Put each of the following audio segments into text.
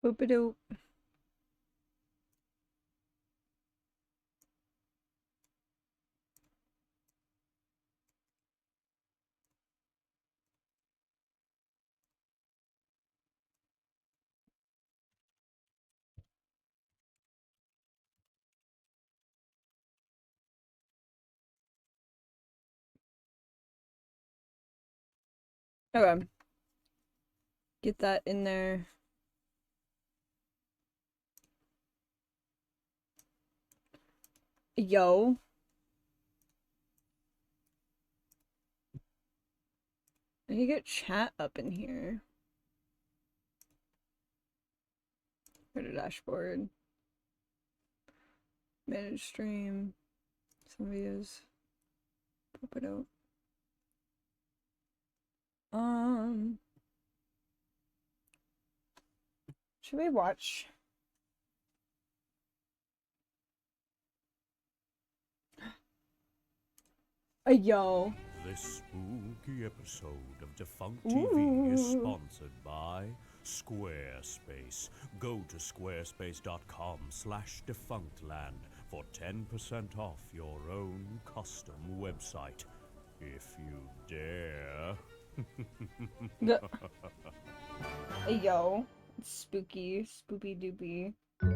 Boop-a-doop. Okay. Get that in there. Yo. I can get chat up in here. Go to dashboard. Manage stream. Some videos. Pop it out. Should we watch? Yo. This spooky episode of Defunct TV is sponsored by Squarespace. Go to squarespace.com/defunctland for 10% off your own custom website. If you dare. Yo. Spooky. Spoopy doopy.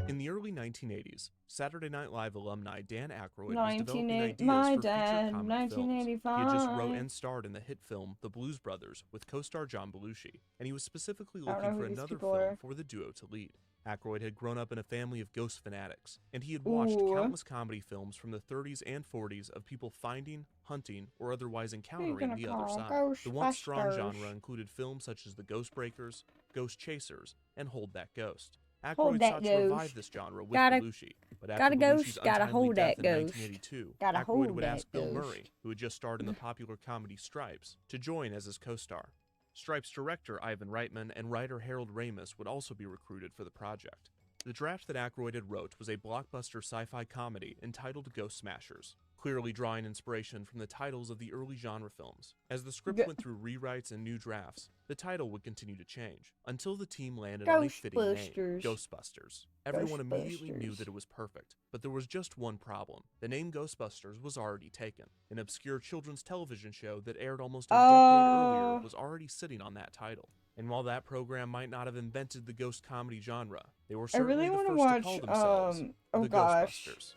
In the early 1980s, Saturday Night Live alumni Dan Aykroyd was developing 1980 ideas my for dad, feature comedy films. He 1985. had just wrote and starred in the hit film The Blues Brothers with co-star John Belushi, and he was specifically I don't looking know for who these another people film are. for the duo to lead. Aykroyd had grown up in a family of ghost fanatics, and he had watched Ooh. countless comedy films from the 30s and 40s of people finding, hunting, or otherwise encountering gonna the other call side. The once strong Ghostbusters? genre included films such as The Ghost Breakers, Ghost Chasers, and Hold That Ghost. Hold Aykroyd that sought to ghost. revive this genre with Gotta- Belushi, but gotta after ghost, Belushi's gotta untimely hold death that in ghost. 1982, Gotta Aykroyd hold would ask that Bill ghost. Murray, who had just starred in the popular comedy Stripes, to join as his co-star. Stripes director Ivan Reitman and writer Harold Ramis would also be recruited for the project. The draft that Aykroyd had wrote was a blockbuster sci-fi comedy entitled Ghost Smashers, clearly drawing inspiration from the titles of the early genre films. As the script went through rewrites and new drafts, the title would continue to change, until the team landed on a fitting name, Ghostbusters. Ghostbusters. Everyone immediately knew Ghostbusters. that it was perfect, but there was just one problem. The name Ghostbusters was already taken. An obscure children's television show that aired almost a decade earlier was already sitting on that title. And while that program might not have invented the ghost comedy genre, they were I certainly really the want to first to watch, call themselves oh the gosh. Ghostbusters.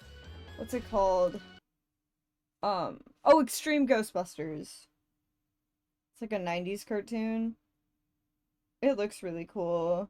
What's it called? Extreme Ghostbusters. It's like a 90s cartoon. It looks really cool.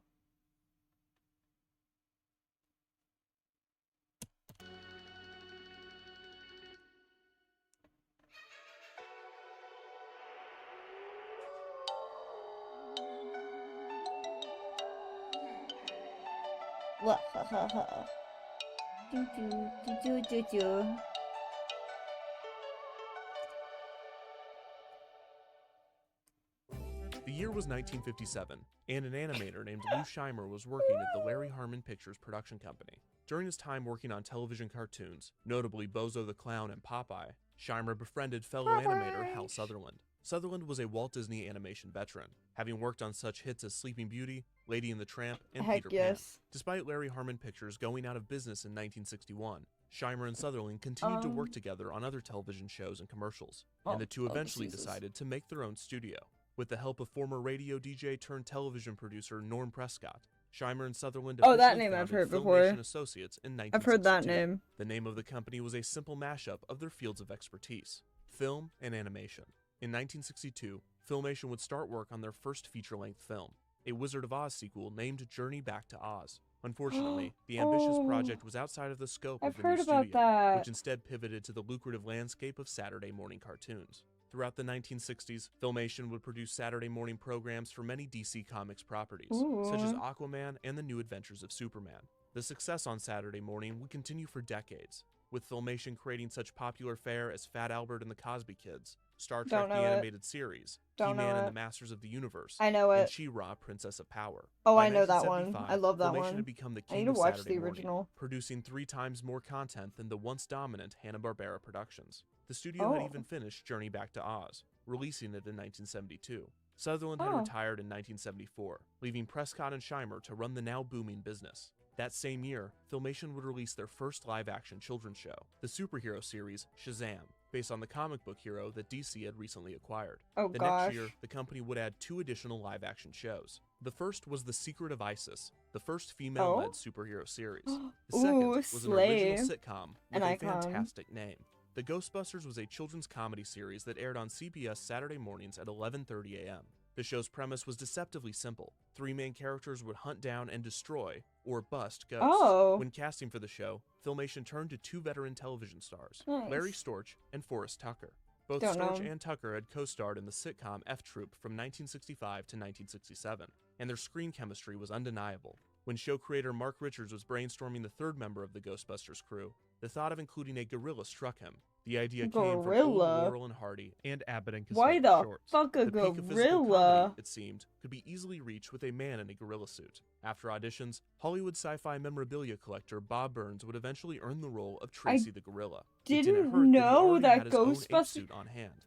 The year was 1957, and an animator named Lou Scheimer was working at the Larry Harmon Pictures production company. During his time working on television cartoons, notably Bozo the Clown and Popeye, Scheimer befriended fellow animator Hal Sutherland. Sutherland was a Walt Disney animation veteran, having worked on such hits as Sleeping Beauty, Lady and the Tramp, and Heck Peter yes. Pan. Despite Larry Harmon Pictures going out of business in 1961, Scheimer and Sutherland continued to work together on other television shows and commercials, and the two eventually decided to make their own studio. With the help of former radio DJ turned television producer Norm Prescott, Scheimer and Sutherland Oh, that officially name I've founded heard before. Filmation Associates in 1962. I've heard that name. The name of the company was a simple mashup of their fields of expertise, film and animation. In 1962, Filmation would start work on their first feature-length film, a Wizard of Oz sequel named Journey Back to Oz. Unfortunately, the ambitious project was outside of the scope of I've the heard new about studio, that. which instead pivoted to the lucrative landscape of Saturday morning cartoons. Throughout the 1960s, Filmation would produce Saturday morning programs for many DC Comics properties, such as Aquaman and the New Adventures of Superman. The success on Saturday morning would continue for decades, with Filmation creating such popular fare as Fat Albert and the Cosby Kids, Star Trek the Animated Series, He-Man and the Masters of the Universe, I know and it. She-Ra, Princess of Power. Oh, By I know that one. 1975, I love that Filmation one. had become the I need king to of watch Saturday the morning, original. producing 3 times more content than the once dominant Hanna-Barbera Productions. The studio had even finished Journey Back to Oz, releasing it in 1972. Sutherland had Oh. retired in 1974, leaving Prescott and Scheimer to run the now booming business. That same year, Filmation would release their first live-action children's show, the superhero series Shazam, based on the comic book hero that DC had recently acquired. Oh The gosh. next year, the company would add 2 additional live-action shows. The first was The Secret of Isis, the first female-led superhero series. The second Ooh, was an original slay. sitcom with An a icon. fantastic name. The Ghostbusters was a children's comedy series that aired on CBS Saturday mornings at 11:30 a.m. The show's premise was deceptively simple. 3 main characters would hunt down and destroy, or bust, ghosts. Oh. When casting for the show, Filmation turned to 2 veteran television stars, Nice. Larry Storch and Forrest Tucker. Both Don't Storch know. and Tucker had co-starred in the sitcom F Troop from 1965 to 1967, and their screen chemistry was undeniable. When show creator Mark Richards was brainstorming the 3rd member of the Ghostbusters crew, the thought of including a gorilla struck him. The idea came from old Gorilla? Laurel and Hardy and Abbott and Why Costello the shorts. fuck a The peak of physical gorilla? comedy, it seemed, could be easily reached with a man in a gorilla suit. After auditions, Hollywood sci-fi memorabilia collector Bob Burns would eventually earn the role of Tracy the gorilla. It didn't hurt know that he already that had his own ape Ghostbusters- suit on hand.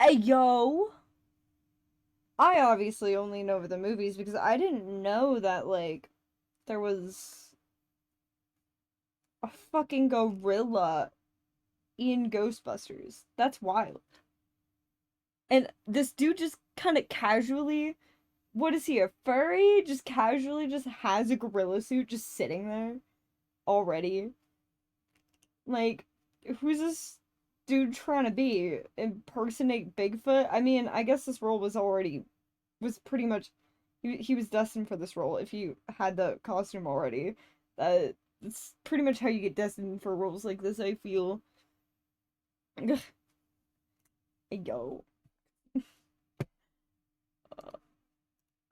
Hey, yo! I obviously only know the movies because I didn't know that, like, there was a fucking gorilla in Ghostbusters. That's wild. And this dude just kind of casually, what is he, a furry? Just casually just has a gorilla suit just sitting there already. Like, who's this dude trying to be? Impersonate Bigfoot? I mean, I guess this role was pretty much, he was destined for this role if you had the costume already. That's pretty much how you get destined for roles like this, I feel. Yo.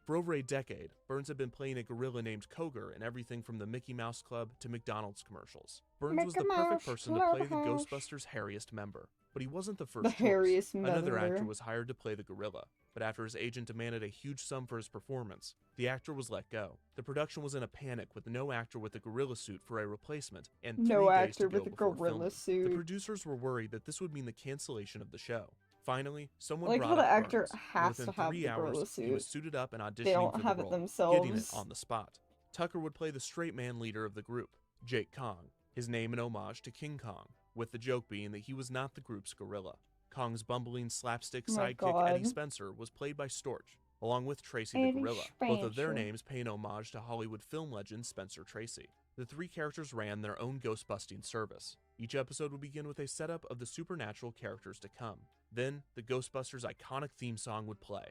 For over a decade, Burns had been playing a gorilla named Koger in everything from the Mickey Mouse Club to McDonald's commercials. Burns was the Mickey perfect Mouse person to play the Clubhouse. Ghostbusters' hairiest member, but he wasn't the The first choice. hairiest Another actor member. was hired to play the gorilla, but after his agent demanded a huge sum for his performance, the actor was let go. The production was in a panic with no actor with a gorilla suit for a replacement and 3 No days actor to go with a before gorilla filming. suit. The producers were worried that this would mean the cancellation of the show. Finally, someone Like brought how the up actor Burns, and has within to have 3 the hours, gorilla he was suit. suited up and auditioning They don't for have the it role, themselves. getting it on the spot. Tucker would play the straight man leader of the group, Jake Kong, his name an homage to King Kong, with the joke being that he was not the group's gorilla. Kong's bumbling slapstick Oh my sidekick Eddie God. Spencer was played by Storch, along with Tracy Eddie the gorilla, both of their Spencer. names paying homage to Hollywood film legend Spencer Tracy. The 3 characters ran their own ghost-busting service. Each episode would begin with a setup of the supernatural characters to come. Then, the Ghostbusters' iconic theme song would play.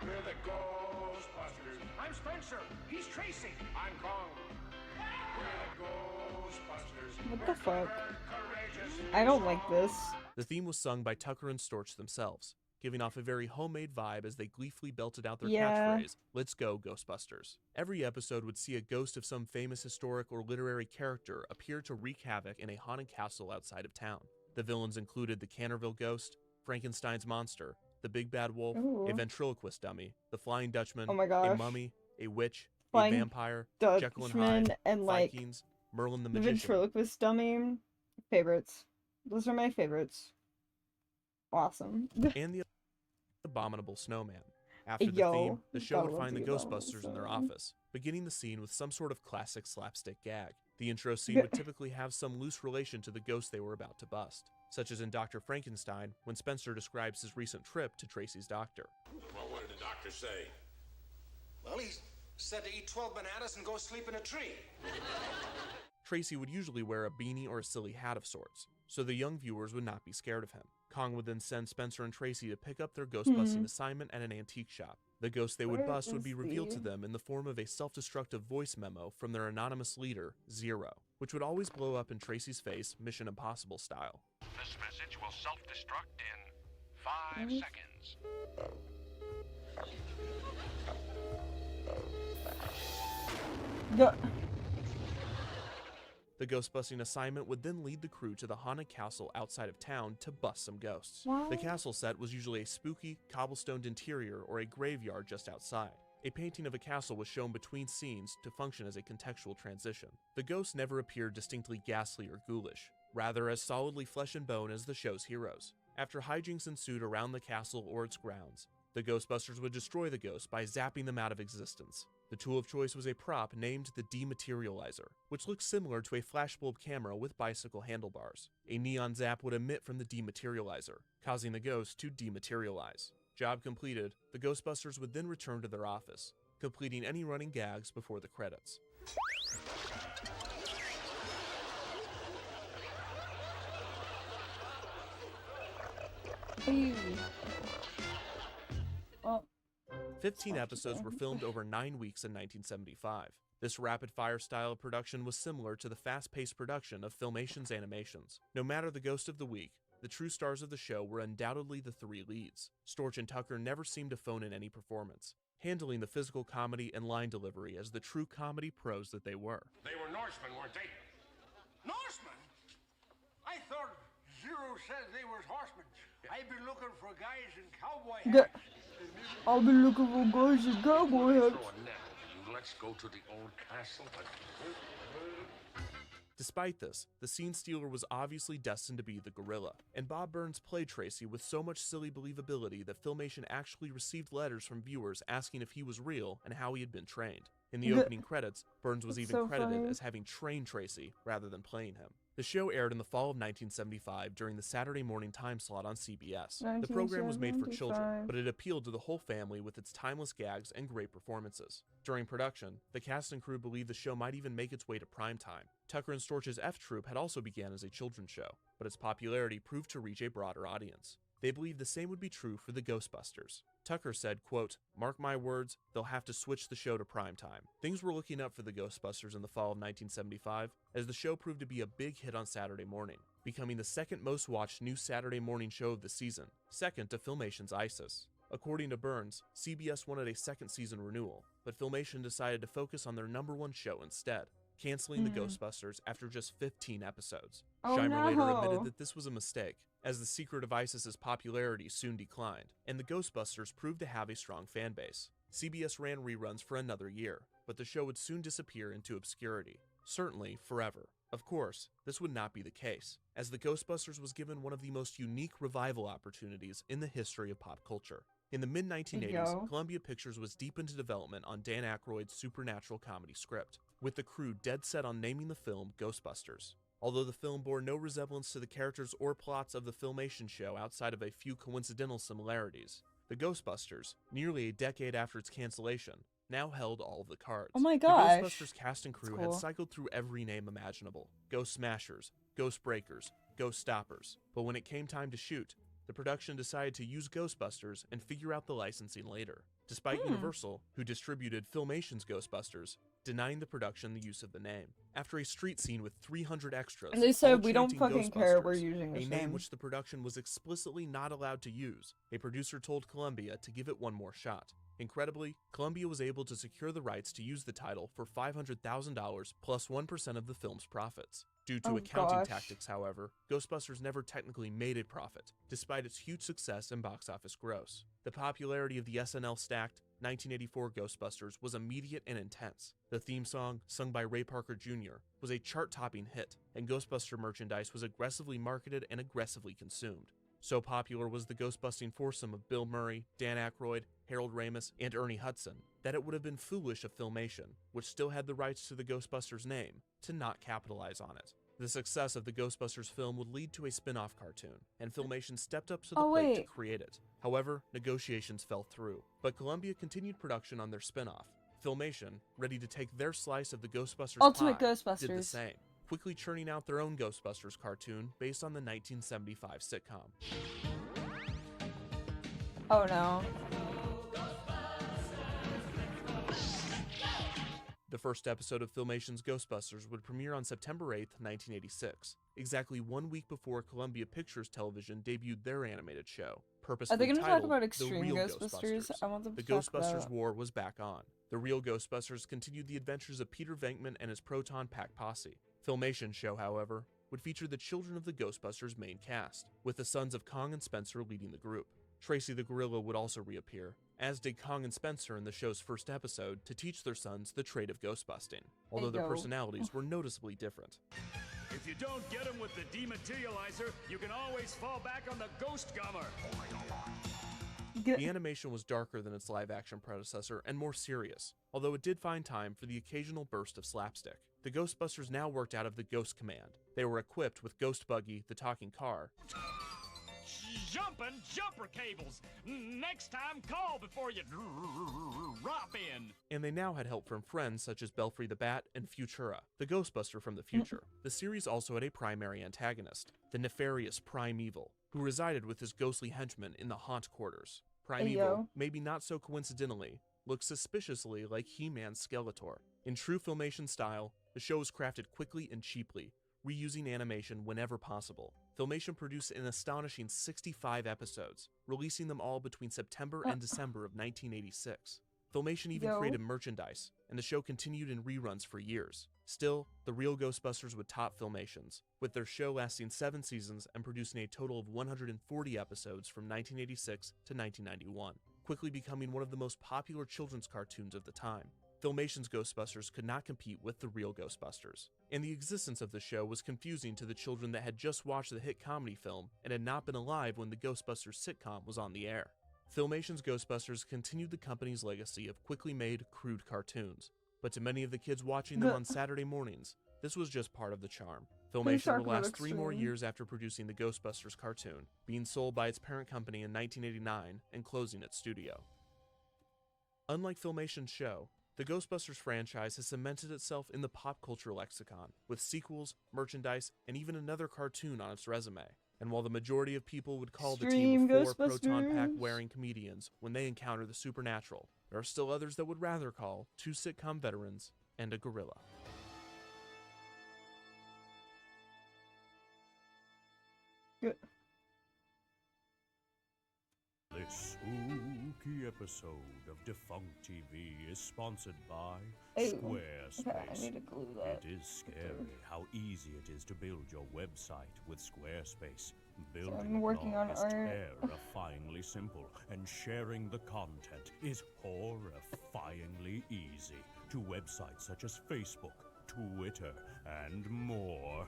We're the Ghostbusters. I'm Spencer. He's Tracy. I'm Kong. We're the Ghostbusters. What the fuck? Courageous. I don't like this. The theme was sung by Tucker and Storch themselves, giving off a very homemade vibe as they gleefully belted out their Yeah. catchphrase, "Let's go, Ghostbusters." Every episode would see a ghost of some famous historic or literary character appear to wreak havoc in a haunted castle outside of town. The villains included the Canterville Ghost, Frankenstein's monster, the Big Bad Wolf, Ooh. a ventriloquist dummy, the Flying Dutchman, Oh my a gosh. mummy, a witch, Flying a vampire, Jekyll and Hyde, Dutchman and like Vikings, Merlin the the Magician, ventriloquist dummy. Favorites. Those are my favorites. Awesome. and the Abominable Snowman. After the Yo, theme, the show gotta would love find the the Abominable Ghostbusters in their Snowman. office, beginning the scene with some sort of classic slapstick gag. The intro scene would typically have some loose relation to the ghost they were about to bust, such as in Dr. Frankenstein when Spencer describes his recent trip to Tracy's doctor. Well, what did the doctor say? Well, he said to eat 12 bananas and go sleep in a tree. Tracy would usually wear a beanie or a silly hat of sorts, so the young viewers would not be scared of him. Kong would then send Spencer and Tracy to pick up their ghost-busting assignment at an antique shop. The ghost they would Where bust would is be revealed to the- them in the form of a self-destructive voice memo from their anonymous leader, Zero, which would always blow up in Tracy's face, Mission Impossible style. This message will self-destruct in 5 seconds. The The ghost-busting assignment would then lead the crew to the haunted castle outside of town to bust some ghosts. The What? castle set was usually a spooky, cobblestoned interior or a graveyard just outside. A painting of a castle was shown between scenes to function as a contextual transition. The ghosts never appeared distinctly ghastly or ghoulish. rather as solidly flesh and bone as the show's heroes. After hijinks ensued around the castle or its grounds, the Ghostbusters would destroy the ghosts by zapping them out of existence. The tool of choice was a prop named the Dematerializer, which looked similar to a flashbulb camera with bicycle handlebars. A neon zap would emit from the Dematerializer, causing the ghosts to dematerialize. Job completed, the Ghostbusters would then return to their office, completing any running gags before the credits. Well, 15 episodes were filmed over 9 weeks in 1975. This rapid-fire style of production was similar to the fast-paced production of Filmation's animations. No matter the ghost of the week, the true stars of the show were undoubtedly the three leads. Storch and Tucker never seemed to phone in any performance, handling the physical comedy and line delivery as the true comedy pros that they were. They were Norsemen, weren't they? Norseman? I thought Zero said they was horsemen. I've been looking for guys in cowboy hats. I'll be looking for guys in cowboy hats. Throw a net over you. Let's go to the old castle. Despite this, the scene stealer was obviously destined to be the gorilla, and Bob Burns played Tracy with so much silly believability that Filmation actually received letters from viewers asking if he was real and how he had been trained. In the opening credits, Burns was That's even so credited funny. as having trained Tracy rather than playing him. The show aired in the fall of 1975 during the Saturday morning time slot on CBS. The program was made for children, 1975. but it appealed to the whole family with its timeless gags and great performances. During production, the cast and crew believed the show might even make its way to primetime. Tucker and Storch's F Troop had also began as a children's show, but its popularity proved to reach a broader audience. They believed the same would be true for the Ghostbusters. Tucker said, quote, "Mark my words, they'll have to switch the show to primetime." Things were looking up for the Ghostbusters in the fall of 1975, as the show proved to be a big hit on Saturday morning, becoming the second most watched new Saturday morning show of the season, second to Filmation's ISIS. According to Burns, CBS wanted a second season renewal, but Filmation decided to focus on their #1 show instead, canceling the Ghostbusters after just 15 episodes. Oh, Scheimer later no. admitted that this was a mistake, as the secret of ISIS's popularity soon declined, and the Ghostbusters proved to have a strong fan base. CBS ran reruns for another year, but the show would soon disappear into obscurity, certainly forever. Of course, this would not be the case, as the Ghostbusters was given one of the most unique revival opportunities in the history of pop culture. In the mid-1980s, Yo. Columbia Pictures was deep into development on Dan Aykroyd's supernatural comedy script, with the crew dead set on naming the film Ghostbusters. Although the film bore no resemblance to the characters or plots of the Filmation show outside of a few coincidental similarities, the Ghostbusters, nearly a decade after its cancellation, now held all of the cards. Oh my gosh. The Ghostbusters cast and crew That's had cool. cycled through every name imaginable: Ghost Smashers, Ghost Breakers, Ghost Stoppers. But when it came time to shoot, the production decided to use Ghostbusters and figure out the licensing later, despite Universal, who distributed Filmation's Ghostbusters, denying the production the use of the name. After a street scene with 300 extras, And they said, all "We don't chanting fucking care, we're Ghostbusters," using a this name name. which the production was explicitly not allowed to use, a producer told Columbia to give it one more shot. Incredibly, Columbia was able to secure the rights to use the title for $500,000 plus 1% of the film's profits. Due to Oh, accounting gosh. tactics, however, Ghostbusters never technically made a profit, despite its huge success and box office gross. The popularity of the SNL-stacked 1984 Ghostbusters was immediate and intense. The theme song, sung by Ray Parker Jr., was a chart-topping hit, and Ghostbuster merchandise was aggressively marketed and aggressively consumed. So popular was the Ghostbusting foursome of Bill Murray, Dan Aykroyd, Harold Ramis, and Ernie Hudson that it would have been foolish of Filmation, which still had the rights to the Ghostbusters name, to not capitalize on it. The success of the Ghostbusters film would lead to a spin-off cartoon, and Filmation stepped up to the Oh, plate to wait. create it. However, negotiations fell through, but Columbia continued production on their spin-off. Filmation, ready to take their slice of the Ghostbusters Ultimate pie, did the Ghostbusters. same, quickly churning out their own Ghostbusters cartoon based on the 1975 sitcom. Oh no. The first episode of Filmation's Ghostbusters would premiere on September 8, 1986, exactly 1 week before Columbia Pictures Television debuted their animated show, purposely Are they gonna talk titled about The Extreme Real Ghostbusters? I want them The to talk Ghostbusters about... War was back on. The Real Ghostbusters continued the adventures of Peter Venkman and his Proton Pack posse. Filmation's show, however, would feature the children of the Ghostbusters main cast, with the sons of Kong and Spencer leading the group. Tracy the Gorilla would also reappear, as did Kong and Spencer in the show's first episode, to teach their sons the trade of ghostbusting, although their Ayo. personalities were noticeably different. If you don't get him with the dematerializer, you can always fall back on the ghost gummer. The animation was darker than its live-action predecessor and more serious, although it did find time for the occasional burst of slapstick. The Ghostbusters now worked out of the Ghost Command. They were equipped with Ghost Buggy, the talking car, Jumping jumper cables. Next time, call before you drop in. and they now had help from friends such as Belfry the Bat and Futura, the Ghostbuster from the future. The series also had a primary antagonist, the nefarious Primeval, who resided with his ghostly henchmen in the Haunt Quarters. Primeval, maybe not so coincidentally, looks suspiciously like He-Man's Skeletor. In true Filmation style, the show was crafted quickly and cheaply, reusing animation whenever possible. Filmation produced an astonishing 65 episodes, releasing them all between September and December of 1986. Filmation even created merchandise, and the show continued in reruns for years. Still, the real Ghostbusters would top Filmation's, with their show lasting 7 seasons and producing a total of 140 episodes from 1986 to 1991, quickly becoming one of the most popular children's cartoons of the time. Filmation's Ghostbusters could not compete with the real Ghostbusters, and the existence of the show was confusing to the children that had just watched the hit comedy film and had not been alive when the Ghostbusters sitcom was on the air. Filmation's Ghostbusters continued the company's legacy of quickly made, crude cartoons, but to many of the kids watching them on Saturday mornings, this was just part of the charm. Filmation would last 3 more years after producing the Ghostbusters cartoon, being sold by its parent company in 1989 and closing its studio. Unlike Filmation's show, the Ghostbusters franchise has cemented itself in the pop culture lexicon, with sequels, merchandise, and even another cartoon on its resume. And while the majority of people would call the team of 4 proton pack-wearing comedians when they encounter the supernatural, there are still others that would rather call 2 sitcom veterans and a gorilla. This spooky episode of Defunct TV is sponsored by Squarespace. Okay, I need to glue that. It is scary how easy it is to build your website with Squarespace. Building I'm working on is art. terrifyingly simple, and sharing the content is horrifyingly easy to websites such as Facebook, Twitter, and more.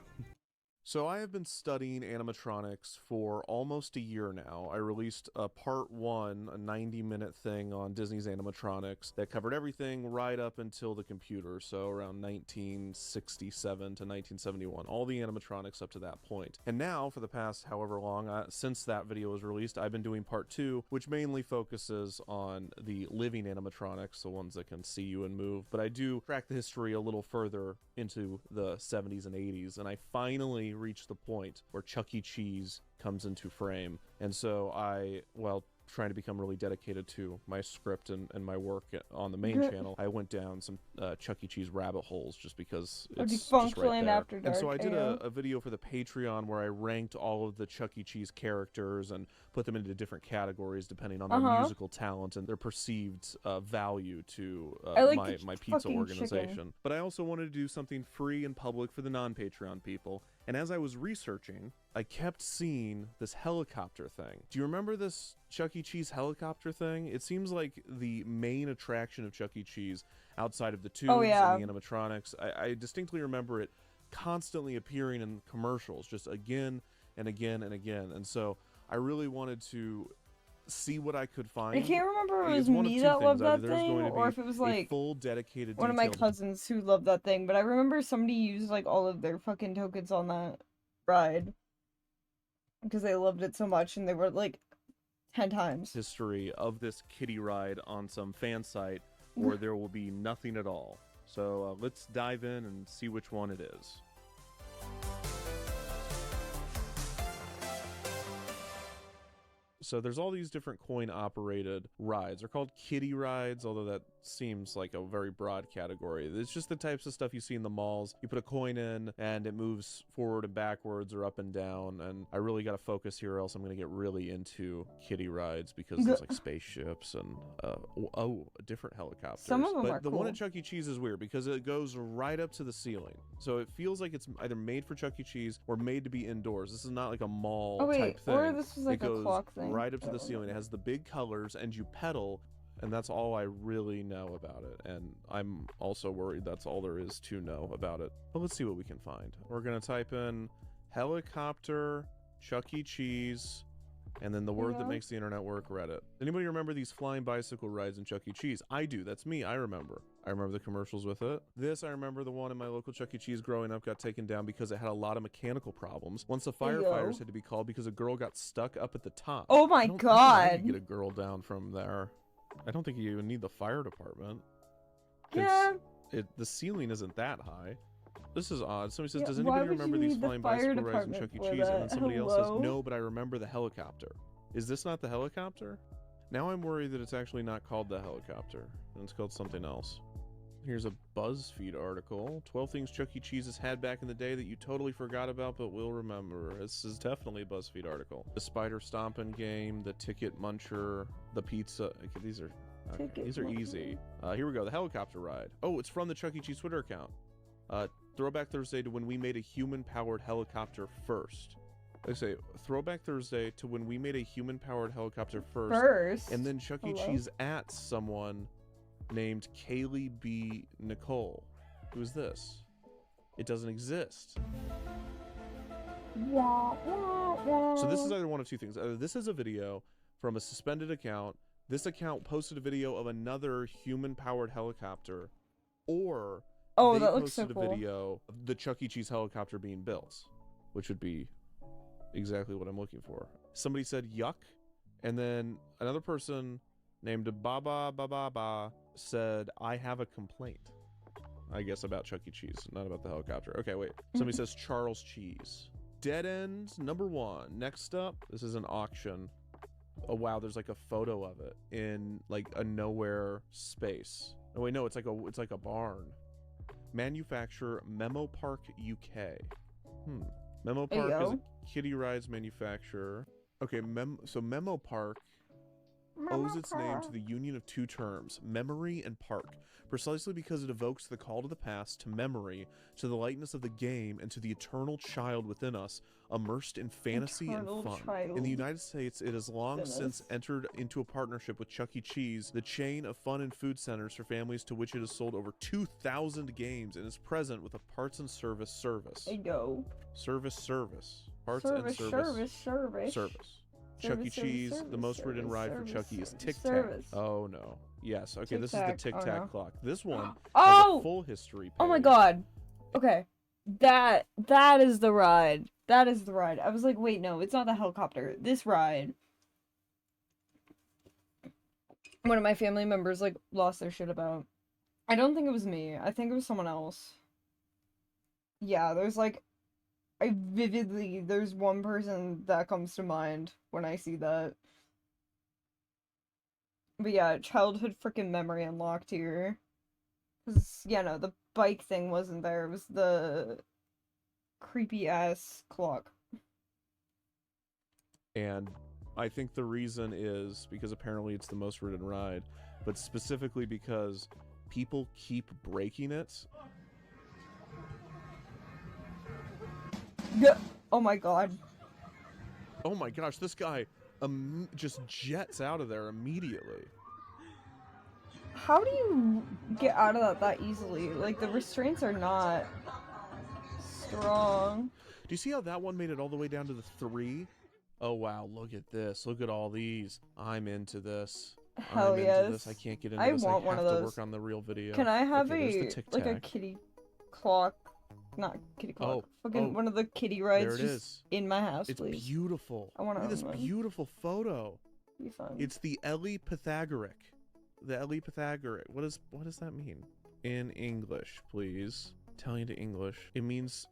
So I have been studying animatronics for almost a year now. I released a part 1, a 90-minute thing on Disney's animatronics that covered everything right up until the computer, so around 1967 to 1971, all the animatronics up to that point. And now, for the past however long, since that video was released, I've been doing part 2, which mainly focuses on the living animatronics, the ones that can see you and move. But I do track the history a little further into the 70s and 80s, and I finally reached the point where Chuck E. Cheese comes into frame. And so while trying to become really dedicated to my script and my work on the main channel, I went down some Chuck E. Cheese rabbit holes just because it's just right there. After Dark, and so I did a video for the Patreon where I ranked all of the Chuck E. Cheese characters and put them into different categories depending on their musical talent and their perceived value to my pizza organization. Chicken. But I also wanted to do something free and public for the non-Patreon people. And as I was researching, I kept seeing this helicopter thing. Do you remember this Chuck E. Cheese helicopter thing? It seems like the main attraction of Chuck E. Cheese outside of the tubes and the animatronics. I distinctly remember it constantly appearing in commercials, just again and again and again. And so I really wanted to see what I could find. I can't remember if it was me that loved that thing or if it was like full dedicated one of my cousins who loved that thing, but I remember somebody used like all of their fucking tokens on that ride because they loved it so much, and they were like 10 times. History of this kiddie ride on some fan site or there will be nothing at all. So let's dive in and see which one it is. So there's all these different coin-operated rides. They're called kiddie rides, although that seems like a very broad category. It's just the types of stuff you see in the malls. You put a coin in, and it moves forward and backwards or up and down, and I really got to focus here, or else I'm going to get really into kiddie rides, because there's like spaceships and, different helicopters. Some of them are But the cool. one at Chuck E. Cheese is weird, because it goes right up to the ceiling. So it feels like it's either made for Chuck E. Cheese or made to be indoors. This is not like a mall type thing. Or this was like it goes a clock thing. right up to the ceiling. It has the big colors, and you pedal And that's all I really know about it. And I'm also worried that's all there is to know about it. But let's see what we can find. We're going to type in helicopter, Chuck E. Cheese, and then the word that makes the internet work, Reddit. Anybody remember these flying bicycle rides in Chuck E. Cheese? I do. That's me. I remember. I remember the commercials with it. This, I remember the one in my local Chuck E. Cheese growing up got taken down because it had a lot of mechanical problems. Once the firefighters had to be called because a girl got stuck up at the top. Oh my I think I god. could get a girl down from there. I don't think you even need the fire department. Yeah. The ceiling isn't that high. This is odd. Somebody says, Yeah, does why anybody would you remember these need the flying fire bicycle rides in Chuck E. department Cheese? for And then that? somebody else says, Hello? no, but I remember the helicopter. Is this not the helicopter? Now I'm worried that it's actually not called the helicopter, and it's called something else. Here's a BuzzFeed article. 12 things Chuck E. Cheese's had back in the day that you totally forgot about but will remember. This is definitely a BuzzFeed article. The spider stomping game, the ticket muncher, the pizza. Okay, these are easy. Here we go. The helicopter ride. Oh, it's from the Chuck E. Cheese Twitter account. Throwback Thursday to when we made a human-powered helicopter first. I say Throwback Thursday to when we made a human-powered helicopter first. And then Chuck E. Cheese at someone named Kaylee B. Nicole. Who's this? It doesn't exist. So this is either one of two things. Either this is a video from a suspended account. This account posted a video of another human-powered helicopter, or they that looks so posted cool. a video of the Chuck E. Cheese helicopter being built, which would be exactly what I'm looking for. Somebody said yuck, and then another person named Baba said, I have a complaint. I guess about Chuck E. Cheese, not about the helicopter. Okay, wait. Somebody says Charles Cheese. Dead end number 1. Next up, this is an auction. Oh wow, there's like a photo of it in like a nowhere space. Oh wait, no, it's like a barn. Manufacturer Memo Park UK. Memo Park is a kiddie rides manufacturer. Okay, so Memo Park owes its name to the union of two terms, memory and park, precisely because it evokes the call to the past, to memory, to the lightness of the game, and to the eternal child within us, immersed in fantasy and fun. In the United States, it has long since entered into a partnership with Chuck E. Cheese, the chain of fun and food centers for families, to which it has sold over 2,000 games and is present with a parts and service. Service. Parts and service. Chuck E. Cheese, the most ridden ride for Chuck E. is Tic Tac. Oh no. Yes. Okay, this is the Tic Tac clock. This one has a full history page. Oh my god. Okay. That is the ride. That is the ride. I was like, wait, no, it's not the helicopter. This ride. One of my family members like lost their shit about. I don't think it was me. I think it was someone else. Yeah, there's like there's one person that comes to mind when I see that. But yeah, childhood freaking memory unlocked here. Cause yeah, no, the bike thing wasn't there. It was the creepy ass clock. And I think the reason is because apparently it's the most ridden ride, but specifically because people keep breaking it. Yeah. Oh my god. Oh my gosh, this guy just jets out of there immediately. How do you get out of that easily? Like, the restraints are not strong. Do you see how that one made it all the way down to the 3? Oh wow, look at this. Look at all these. I'm into this. Hell I'm yes. into this. I can't get into this. Want one of those. To work on the real video. Can I have okay, like a kitty clock? Not kitty clock. Fucking one of the kitty rides just in my house, please. It's beautiful. I want to look at this beautiful photo. Be fun. It's the Ellie Pythagorean. The Ellie Pythagorean. What does that mean? In English, please. Italian to English. It means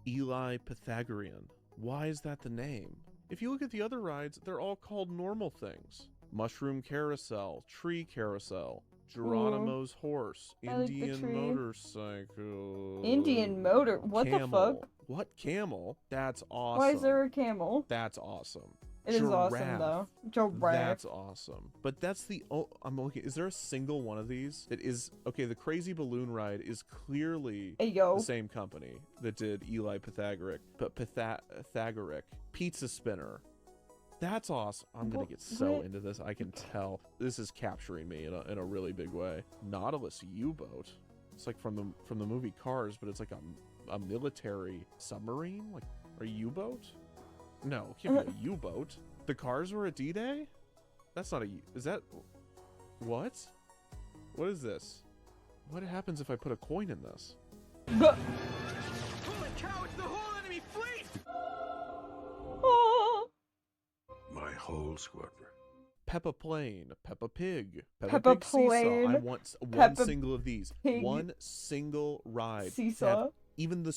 Eli Pythagorean. Why is that the name? If you look at the other rides, they're all called normal things. Mushroom Carousel, Tree Carousel, Geronimo's Horse, Indian Motorcycle. Indian Motor? What Camel. the fuck? What camel? That's awesome. Why is there a camel? That's awesome. It is awesome though. Giraffe. That's awesome. But that's the I'm looking. Is there a single one of these that is okay? The Crazy Balloon Ride is clearly the same company that did Eli Pythagorean, but Pythagorean Pizza Spinner. That's awesome. I'm gonna get so What? into this. I can tell. This is capturing me in a really big way. Nautilus U-boat. It's like from the movie Cars, but it's like a military submarine, like a U-boat. No, it can't be a U-boat. The Cars were at D-Day? That's not a. Is that? What? What is this? What happens if I put a coin in this? Holy cow, it's the whole enemy fleet! Oh, My whole squadron. Peppa Plane, Peppa Pig, Peppa Pig Seesaw. I Plane, want one Peppa single of these. Pig One single ride. to Seesaw. have even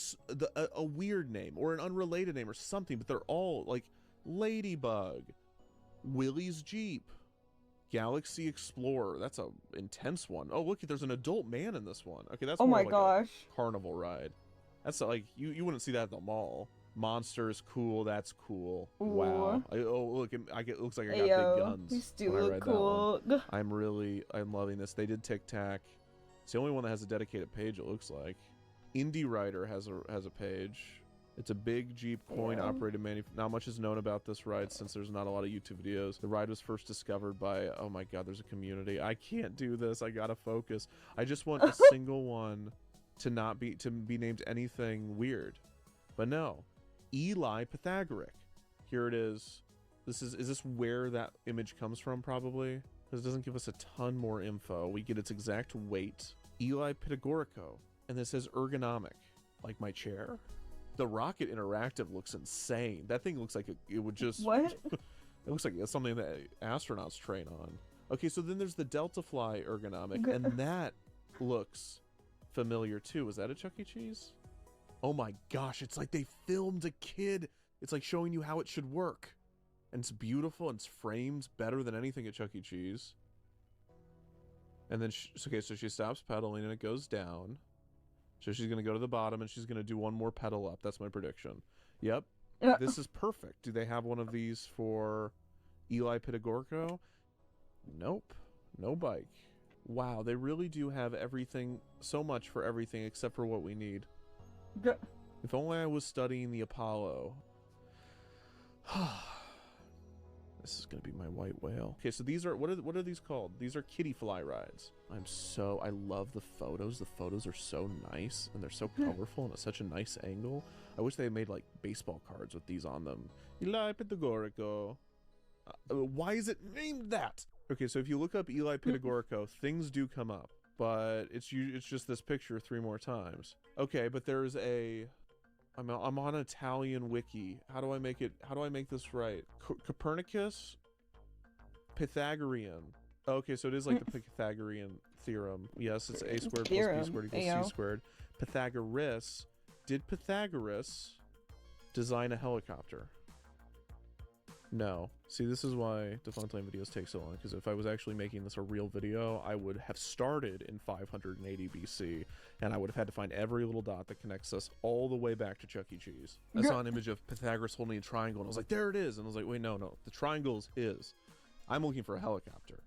a weird name or an unrelated name or something, but they're all like Ladybug, Willie's Jeep, Galaxy Explorer. That's a intense one. Oh, look, there's an adult man in this one. Okay, that's Oh more my like gosh. a carnival ride. That's like you wouldn't see that at the mall. Monsters, cool. That's cool. Ooh. Wow. Look, it looks like I got Ayo, big guns. these do when I look read that one. cool. I'm loving this. They did Tic Tac. It's the only one that has a dedicated page, it looks like. Indie Rider has a page. It's a big Jeep coin operated Not much is known about this ride since there's not a lot of YouTube videos. The ride was first discovered by, oh my god, there's a community. I can't do this. I gotta focus. I just want a single one to be named anything weird. But no. Eli Pythagoric. Here it is. Is this where that image comes from, probably? Because it doesn't give us a ton more info. We get its exact weight. Eli Pythagorico. And this says ergonomic. Like my chair. The Rocket Interactive looks insane. That thing looks like it would just... What? It looks like it's something that astronauts train on. Okay, so then there's the Delta Fly ergonomic. And that looks familiar too. Was that a Chuck E. Cheese? Oh my gosh, it's like they filmed a kid. It's like showing you how it should work. And it's beautiful and it's framed better than anything at Chuck E. Cheese. And then, so she stops pedaling and it goes down. So she's going to go to the bottom and she's going to do one more pedal up. That's my prediction. Yep. This is perfect. Do they have one of these for Eli Pythagorico? Nope. No bike. Wow, they really do have everything, so much for everything except for what we need. If only I was studying the Apollo. This is gonna be my white whale. Okay, so these are what are these called? These are kiddie fly rides. I love the photos. The photos are so nice and they're so colorful and at such a nice angle. I wish they had made like baseball cards with these on them. Eli Pythagorico. Why is it named that? Okay, so if you look up Eli Pythagorico, things do come up, but it's just this picture 3 more times. Okay, but there's I'm on Italian wiki. How do I make this right? Copernicus? Pythagorean. Okay, so it is like the Pythagorean theorem. Yes, it's a squared plus b squared equals c squared. Pythagoras. Did Pythagoras design a helicopter? No. See, this is why defunctland videos take so long, because if I was actually making this a real video, I would have started in 580 BC, and I would have had to find every little dot that connects us all the way back to Chuck E. Cheese. I saw an image of Pythagoras holding a triangle, and I was like, there it is! And I was like, wait, no, the triangle is his. I'm looking for a helicopter.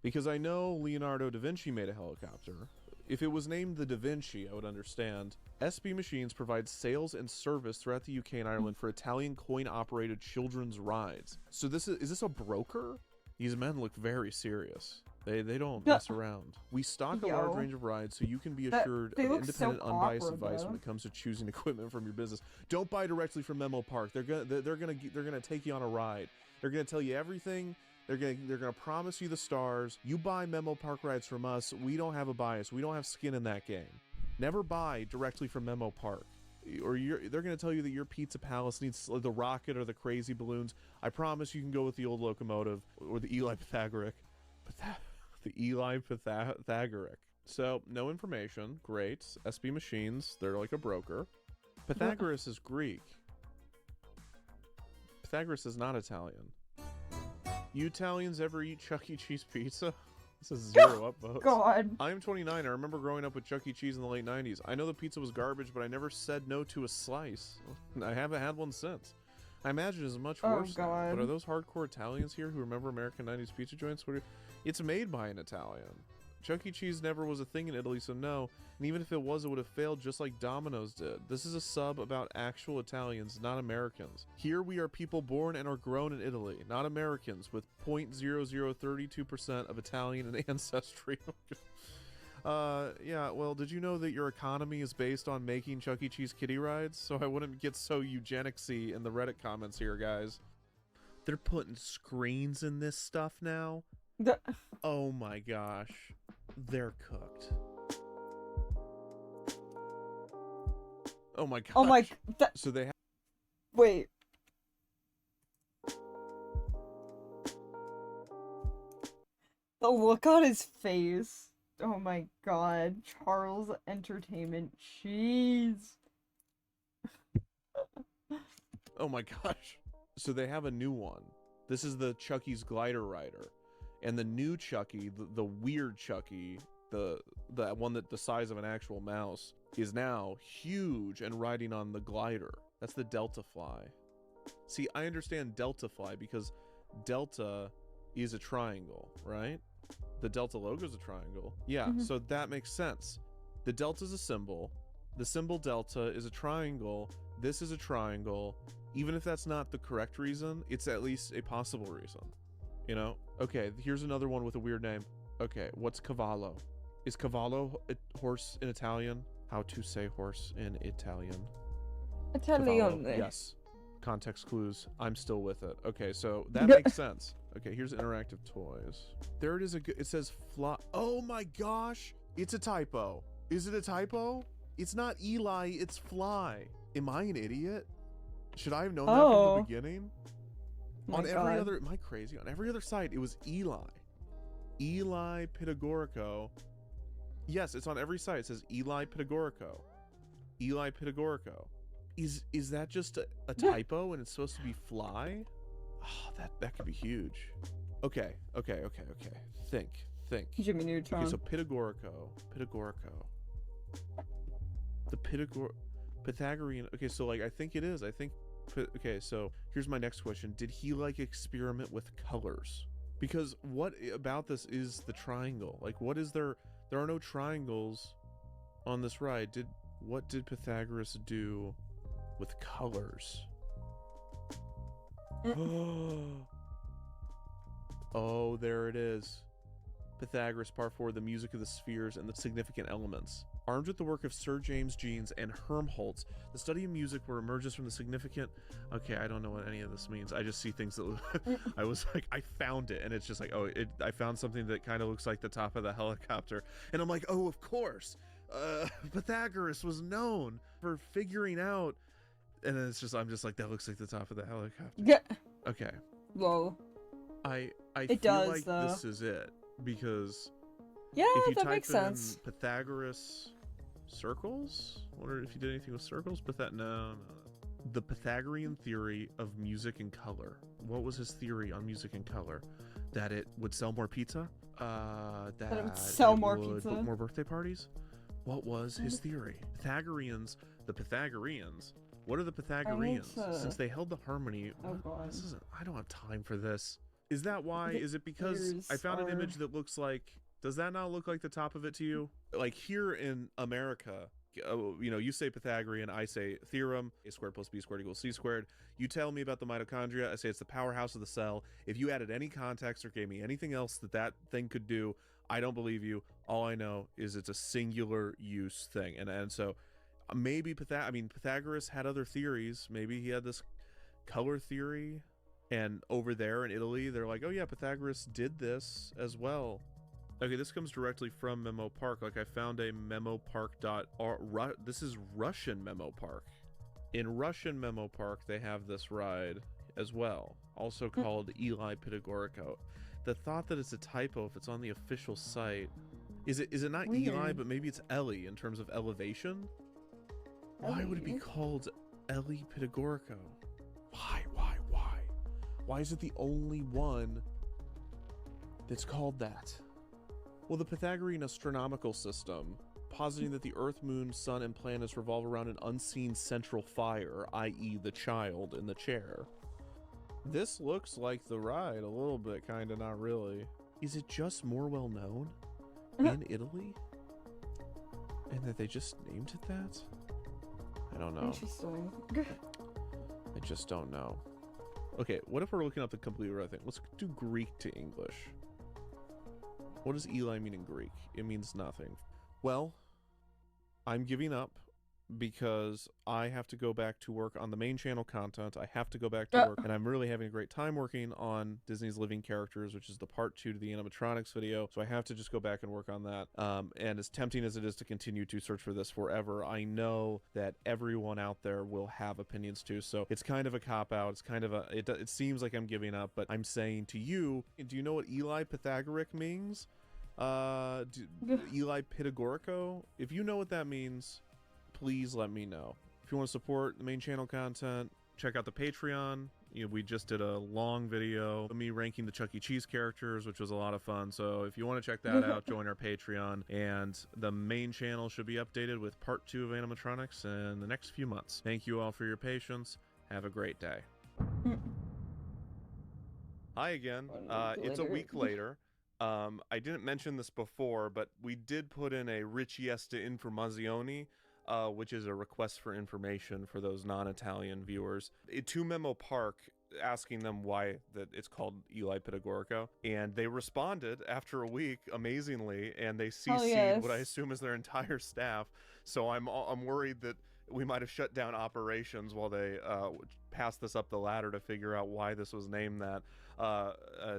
Because I know Leonardo da Vinci made a helicopter. If it was named the Da Vinci, I would understand. SB Machines provides sales and service throughout the UK and Ireland for Italian coin-operated children's rides. So is this a broker? These men look very serious. They don't mess around. We stock a large range of rides so you can be assured of independent, unbiased advice when it comes to choosing equipment from your business. Don't buy directly from Memo Park. They're gonna take you on a ride. They're gonna tell you everything. They're gonna promise you the stars. You buy Memo Park rides from us. We don't have a bias. We don't have skin in that game. Never buy directly from Memo Park, or they're gonna tell you that your Pizza Palace needs the rocket or the crazy balloons. I promise you can go with the old locomotive or the Eli Pythagoric. The Eli Pythagoric. So no information. Great. SB Machines. They're like a broker. Pythagoras is Greek. Pythagoras is not Italian. You Italians ever eat Chuck E. Cheese pizza? This is 0 upvotes. God. I'm 29. I remember growing up with Chuck E. Cheese in the late 90s. I know the pizza was garbage, but I never said no to a slice. I haven't had one since. I imagine it's much worse now. But are those hardcore Italians here who remember American 90s pizza joints? It's made by an Italian. Chuck E. Cheese never was a thing in Italy, so no. And even if it was, it would have failed just like Domino's did. This is a sub about actual Italians, not Americans. Here we are people born and are grown in Italy, not Americans, with 0.0032% of Italian ancestry. Yeah, well, did you know that your economy is based on making Chuck E. Cheese kiddie rides? So I wouldn't get so eugenicsy in the Reddit comments here, guys. They're putting screens in this stuff now? Oh my gosh. They're cooked. Oh my gosh. Oh my... So they have... Wait. The look on his face. Oh my god. Charles Entertainment Cheese. Oh my gosh. So they have a new one. This is the Chucky's Glider Rider. And the new Chucky, the weird Chucky, the one that the size of an actual mouse, is now huge and riding on the glider. That's the Delta Fly. See, I understand Delta Fly because Delta is a triangle, right? The Delta logo is a triangle. Yeah, so that makes sense. The Delta is a symbol. The symbol Delta is a triangle. This is a triangle. Even if that's not the correct reason, it's at least a possible reason. You know? Okay, here's another one with a weird name. Okay, what's cavallo? Is cavallo a horse in Italian? How to say horse in Italian? Italian. Cavallo, yes. Context clues. I'm still with it. Okay, so that makes sense. Okay, here's interactive toys. There it is. It says fly. Oh my gosh! It's a typo. Is it a typo? It's not Eli. It's fly. Am I an idiot? Should I have known that from the beginning? On every other, am I crazy? On every other site, it was Eli. Eli Pitagorico. Yes, it's on every site. It says Eli Pitagorico. Eli Pitagorico. Is that just a typo and it's supposed to be fly? Oh, that could be huge. Okay. Think. Jimmy Neutron. Okay, so Pitagorico. The Pythagorean. Okay, so like I think it is. Okay, so here's my next question. Did he like experiment with colors? Because what about this is the triangle? Like what is there? There are no triangles on this ride. What did Pythagoras do with colors? Oh, there it is. Pythagoras, Part 4, the music of the spheres and the significant elements. Armed with the work of Sir James Jeans and Helmholtz, the study of music where emerges from the significant... Okay, I don't know what any of this means. I just see things that... I was like, I found it, and it's just like, oh, I found something that kind of looks like the top of the helicopter. And I'm like, oh, of course. Pythagoras was known for figuring out... And then I'm just like, that looks like the top of the helicopter. Yeah. Okay. Whoa. I it feel does, like though. This is it. Because... Yeah, if you that type makes in sense. Pythagoras circles? Wonder if you did anything with circles, but no. The Pythagorean theory of music and color. What was his theory on music and color? That it would sell more pizza? That it would sell more would pizza? book more birthday parties? What was his theory? The Pythagoreans. What are the Pythagoreans? Since they held the harmony. Oh god. I don't have time for this. Is that why? Is it because I found an image that looks like... Does that not look like the top of it to you? Like here in America, you know, you say Pythagorean, I say theorem, a squared plus b squared equals c squared. You tell me about the mitochondria, I say it's the powerhouse of the cell. If you added any context or gave me anything else that thing could do, I don't believe you. All I know is it's a singular use thing. And so maybe Pythagoras had other theories. Maybe he had this color theory. And over there in Italy, they're like, oh yeah, Pythagoras did this as well. Okay, this comes directly from Memo Park. Like I found a memopark.r. This is Russian Memo Park. In Russian Memo Park, they have this ride as well, also called Eli Pitagorico. The thought that it's a typo if it's on the official site. Is it not Weird. Eli, but maybe it's Ellie in terms of elevation? Why would it be called Eli Pitagorico? Why? Why is it the only one that's called that? Well, the Pythagorean astronomical system, positing that the Earth, Moon, Sun, and planets revolve around an unseen central fire, i.e. the child in the chair. This looks like the ride a little bit, kinda, not really. Is it just more well known? in Italy? And that they just named it that? I don't know. Interesting. I just don't know. Okay, what if we're looking up the completely right thing? Let's do Greek to English. What does Eli mean in Greek? It means nothing. Well, I'm giving up because I have to go back to work on the main channel content. I have to go back to work, and I'm really having a great time working on Disney's Living Characters, which is the part 2 to the animatronics video. So I have to just go back and work on that. And as tempting as it is to continue to search for this forever, I know that everyone out there will have opinions too. So it's kind of a cop-out. It's kind of it seems like I'm giving up, but I'm saying to you, do you know what Eli Pythagoric means? Eli Pythagorico? If you know what that means, please let me know. If you want to support the main channel content, check out the Patreon. We just did a long video of me ranking the Chuck E. Cheese characters, which was a lot of fun. So if you want to check that out, join our Patreon. And the main channel should be updated with part 2 of animatronics in the next few months. Thank you all for your patience. Have a great day. Hi again. It's a week later. I didn't mention this before, but we did put in a richiesta informazioni, which is a request for information for those non-Italian viewers, to Memo Park, asking them why that it's called Eli Pythagorico, and they responded after a week, amazingly, and they CC'd what I assume is their entire staff. So I'm worried that we might have shut down operations while they passed this up the ladder to figure out why this was named that.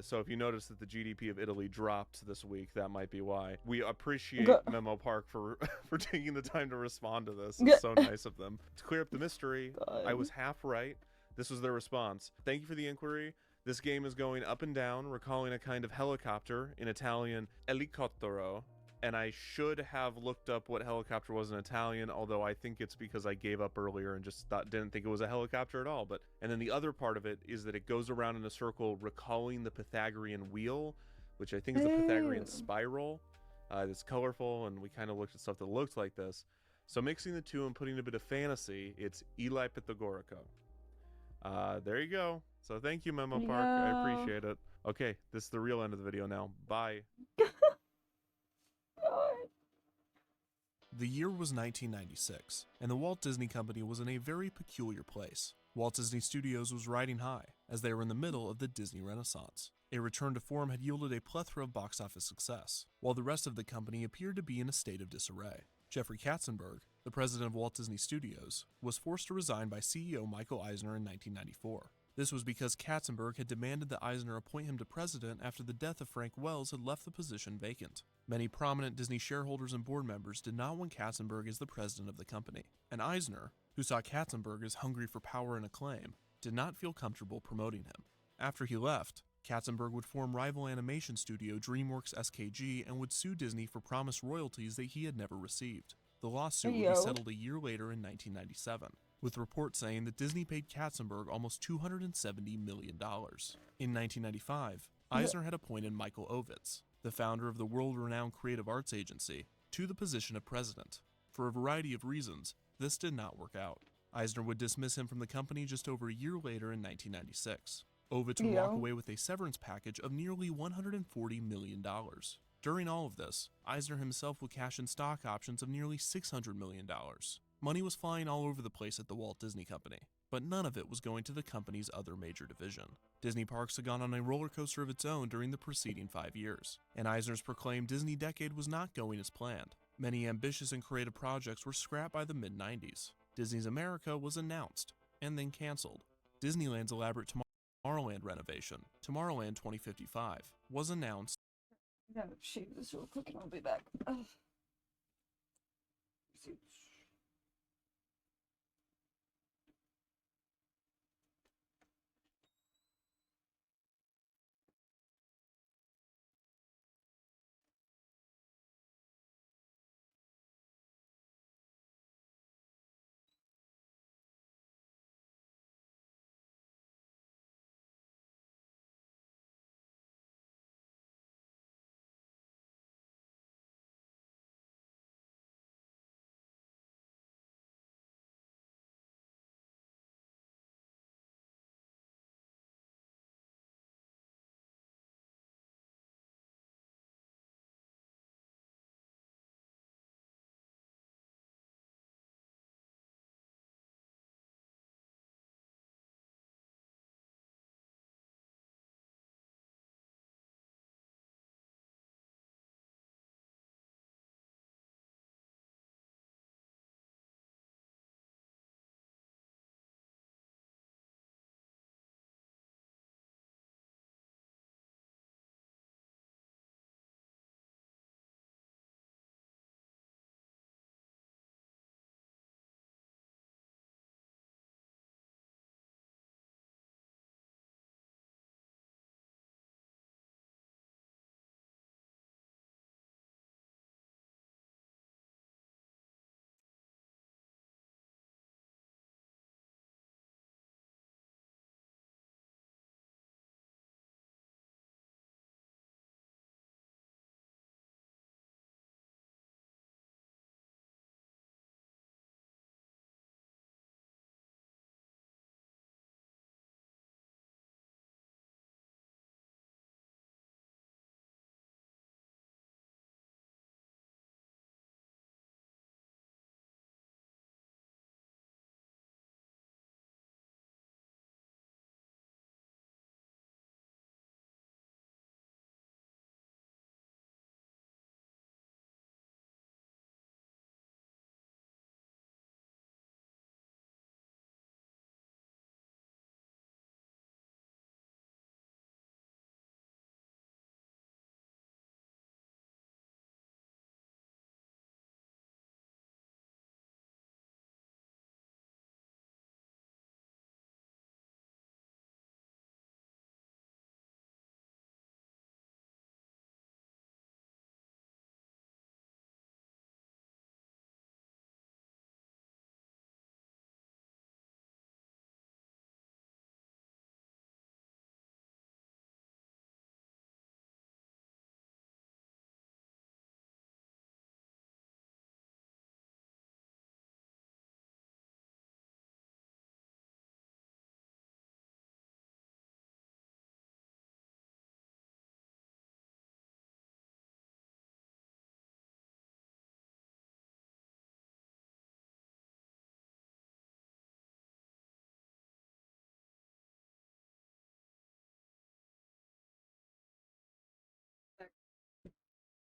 So if you notice that the GDP of Italy dropped this week, that might be why. We appreciate Memo Park for taking the time to respond to this. It's so nice of them. To clear up the mystery, I was half right. This was their response. Thank you for the inquiry. This game is going up and down, recalling a kind of helicopter, in Italian elicottero, and I should have looked up what helicopter was in Italian, although I think it's because I gave up earlier and just didn't think it was a helicopter at all. And then the other part of it is that it goes around in a circle, recalling the Pythagorean wheel, which I think is the Pythagorean spiral. It's colorful, and we kind of looked at stuff that looked like this. So mixing the two and putting a bit of fantasy, it's Eli Pythagorico. There you go. So thank you, Memo Park. I appreciate it. Okay, this is the real end of the video now. Bye. The year was 1996, and the Walt Disney Company was in a very peculiar place. Walt Disney Studios was riding high, as they were in the middle of the Disney Renaissance. A return to form had yielded a plethora of box office success, while the rest of the company appeared to be in a state of disarray. Jeffrey Katzenberg, the president of Walt Disney Studios, was forced to resign by CEO Michael Eisner in 1994. This was because Katzenberg had demanded that Eisner appoint him to president after the death of Frank Wells had left the position vacant. Many prominent Disney shareholders and board members did not want Katzenberg as the president of the company, and Eisner, who saw Katzenberg as hungry for power and acclaim, did not feel comfortable promoting him. After he left, Katzenberg would form rival animation studio DreamWorks SKG and would sue Disney for promised royalties that he had never received. The lawsuit would be settled a year later in 1997, with reports saying that Disney paid Katzenberg almost $270 million. In 1995, Eisner had appointed Michael Ovitz, the founder of the world-renowned creative arts agency, to the position of president. For a variety of reasons, this did not work out. Eisner would dismiss him from the company just over a year later in 1996. Ovitz would walk away with a severance package of nearly $140 million. During all of this, Eisner himself would cash in stock options of nearly $600 million. Money was flying all over the place at the Walt Disney Company, but none of it was going to the company's other major division. Disney Parks had gone on a roller coaster of its own during the preceding 5 years, and Eisner's proclaimed Disney Decade was not going as planned. Many ambitious and creative projects were scrapped by the mid-90s. Disney's America was announced, and then canceled. Disneyland's elaborate Tomorrowland renovation, Tomorrowland 2055, was announced. I'm gonna shave this real quick and I'll be back.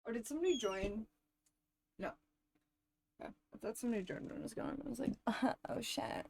Or did somebody join? No. Okay. I thought somebody joined when it was gone. I was like, oh shit.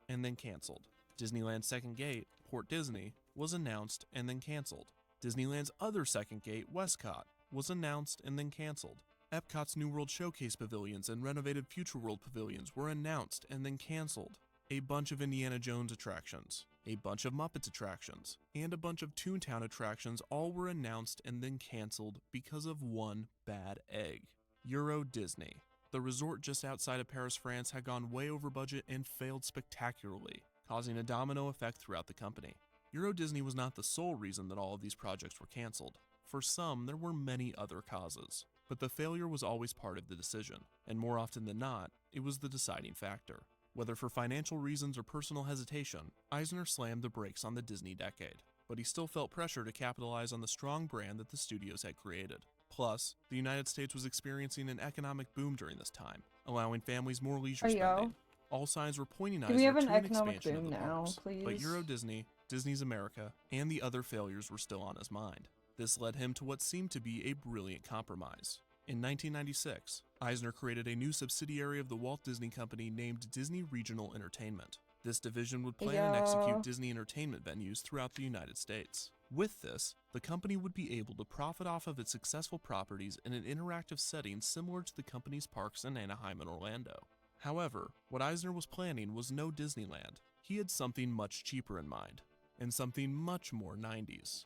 And then canceled. Disneyland's second gate, Port Disney, was announced and then canceled. Disneyland's other second gate, Westcott, was announced and then canceled. Epcot's New World Showcase pavilions and renovated Future World pavilions were announced and then canceled. A bunch of Indiana Jones attractions, a bunch of Muppets attractions, and a bunch of Toontown attractions all were announced and then canceled because of one bad egg. Euro Disney. The resort just outside of Paris, France had gone way over budget and failed spectacularly, causing a domino effect throughout the company. Euro Disney was not the sole reason that all of these projects were canceled. For some, there were many other causes, but the failure was always part of the decision, and more often than not, it was the deciding factor. Whether for financial reasons or personal hesitation, Eisner slammed the brakes on the Disney decade, but he still felt pressure to capitalize on the strong brand that the studios had created. Plus, the United States was experiencing an economic boom during this time, allowing families more leisure spending. All signs were pointing Do we have Eisner an to an economic expansion of boom the now, parks, please? but Euro Disney, Disney's America, and the other failures were still on his mind. This led him to what seemed to be a brilliant compromise. In 1996, Eisner created a new subsidiary of the Walt Disney Company named Disney Regional Entertainment. This division would plan and execute Disney entertainment venues throughout the United States. With this, the company would be able to profit off of its successful properties in an interactive setting similar to the company's parks in Anaheim and Orlando. However, what Eisner was planning was no Disneyland. He had something much cheaper in mind, and something much more 90s.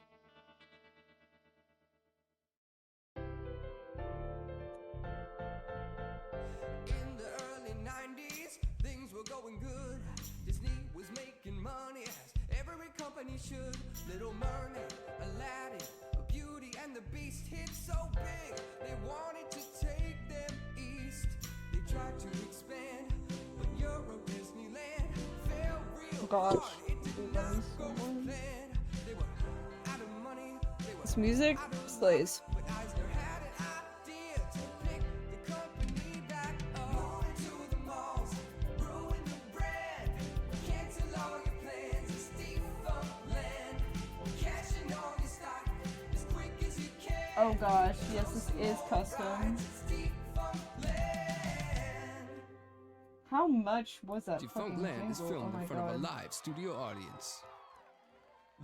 In the early 90s, things were going good. Disney was making money as every company should. Little Mermaid, Aladdin, Beauty and the Beast hit so big, they wanted to take them east. They tried to expand, but Euro Disneyland fell real hard. It did not go to plan. They were out of money. This music slays. But Eisner had an idea to pick the company back up. Moving to the malls, ruin the brand. Cancel all your plans, it's defunctland. Cashing all your stock as quick as you can. Oh gosh, yes, this is custom. How much was that? Defunctland is filmed in front of a live studio audience.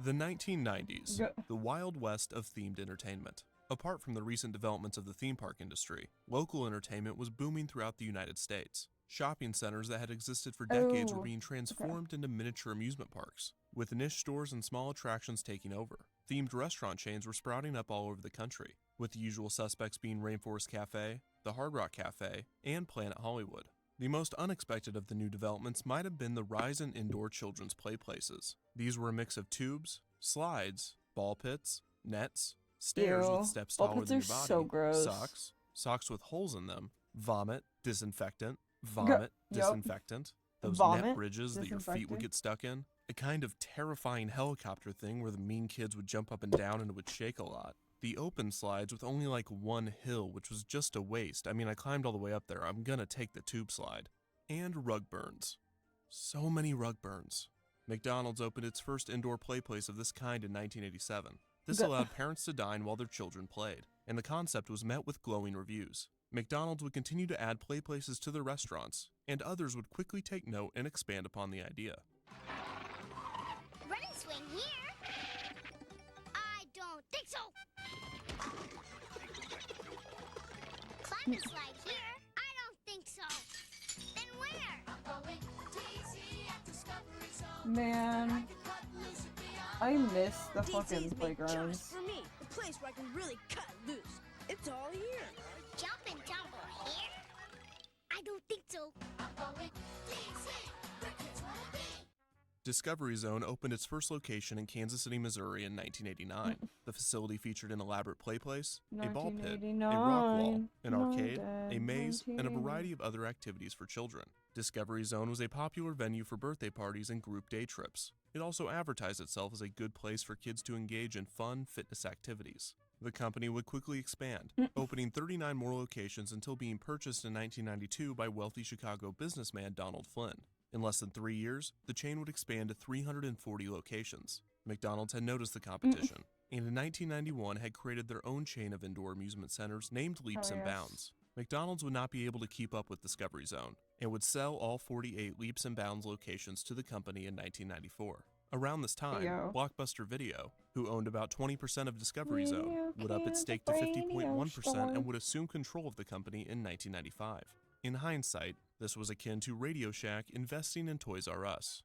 The 1990s, the Wild West of themed entertainment. Apart from the recent developments of the theme park industry, local entertainment was booming throughout the United States. Shopping centers that had existed for decades were being transformed into miniature amusement parks, with niche stores and small attractions taking over. Themed restaurant chains were sprouting up all over the country, with the usual suspects being Rainforest Cafe, the Hard Rock Cafe, and Planet Hollywood. The most unexpected of the new developments might have been the rise in indoor children's play places. These were a mix of tubes, slides, ball pits, nets, stairs with steps taller than your body, so gross. socks with holes in them, vomit, disinfectant, vomit, disinfectant, those net bridges that your feet would get stuck in, a kind of terrifying helicopter thing where the mean kids would jump up and down and it would shake a lot. The open slides with only like one hill, which was just a waste. I mean, I climbed all the way up there. I'm gonna take the tube slide. And rug burns. So many rug burns. McDonald's opened its first indoor play place of this kind in 1987. This allowed parents to dine while their children played, and the concept was met with glowing reviews. McDonald's would continue to add play places to their restaurants, and others would quickly take note and expand upon the idea. Running swing here? I don't think so. Climbing slide here? I don't think so. Then where? I'm going easy at Discovery Zone. Man, I miss the fucking playgrounds. Just for me, the place where I can really cut loose. It's all here. Jump and tumble here? I don't think so. I'm going easy where kids wanna be. Discovery Zone opened its first location in Kansas City, Missouri in 1989. The facility featured an elaborate play place, a ball pit, a rock wall, an arcade, a maze, and a variety of other activities for children. Discovery Zone was a popular venue for birthday parties and group day trips. It also advertised itself as a good place for kids to engage in fun fitness activities. The company would quickly expand, opening 39 more locations until being purchased in 1992 by wealthy Chicago businessman Donald Flynn. In less than 3 years, the chain would expand to 340 locations. McDonald's had noticed the competition, and in 1991 had created their own chain of indoor amusement centers named Leaps and Bounds. McDonald's would not be able to keep up with Discovery Zone and would sell all 48 Leaps and Bounds locations to the company in 1994. Around this time, Blockbuster Video, who owned about 20% of Discovery Zone, would up its stake to 50.1% and would assume control of the company in 1995. In hindsight, this was akin to Radio Shack investing in Toys R Us.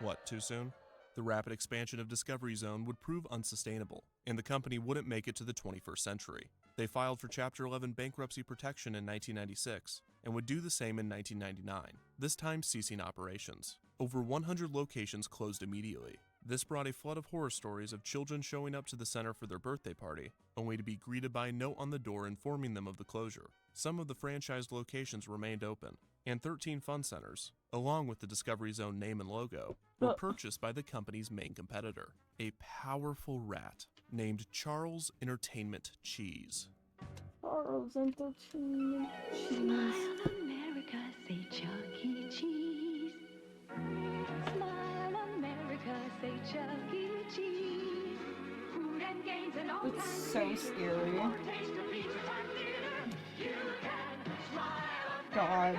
What, too soon? The rapid expansion of Discovery Zone would prove unsustainable, and the company wouldn't make it to the 21st century. They filed for Chapter 11 bankruptcy protection in 1996, and would do the same in 1999, this time ceasing operations. Over 100 locations closed immediately. This brought a flood of horror stories of children showing up to the center for their birthday party, only to be greeted by a note on the door informing them of the closure. Some of the franchised locations remained open, and 13 fun centers, along with the Discovery Zone name and logo, were purchased by the company's main competitor, a powerful rat named Charles Entertainment Cheese. Charles Entertainment Cheese. Smile America, say Chuck E. Cheese. Smile America, say Chuck E. Cheese. Food and games and all It's so scary. God.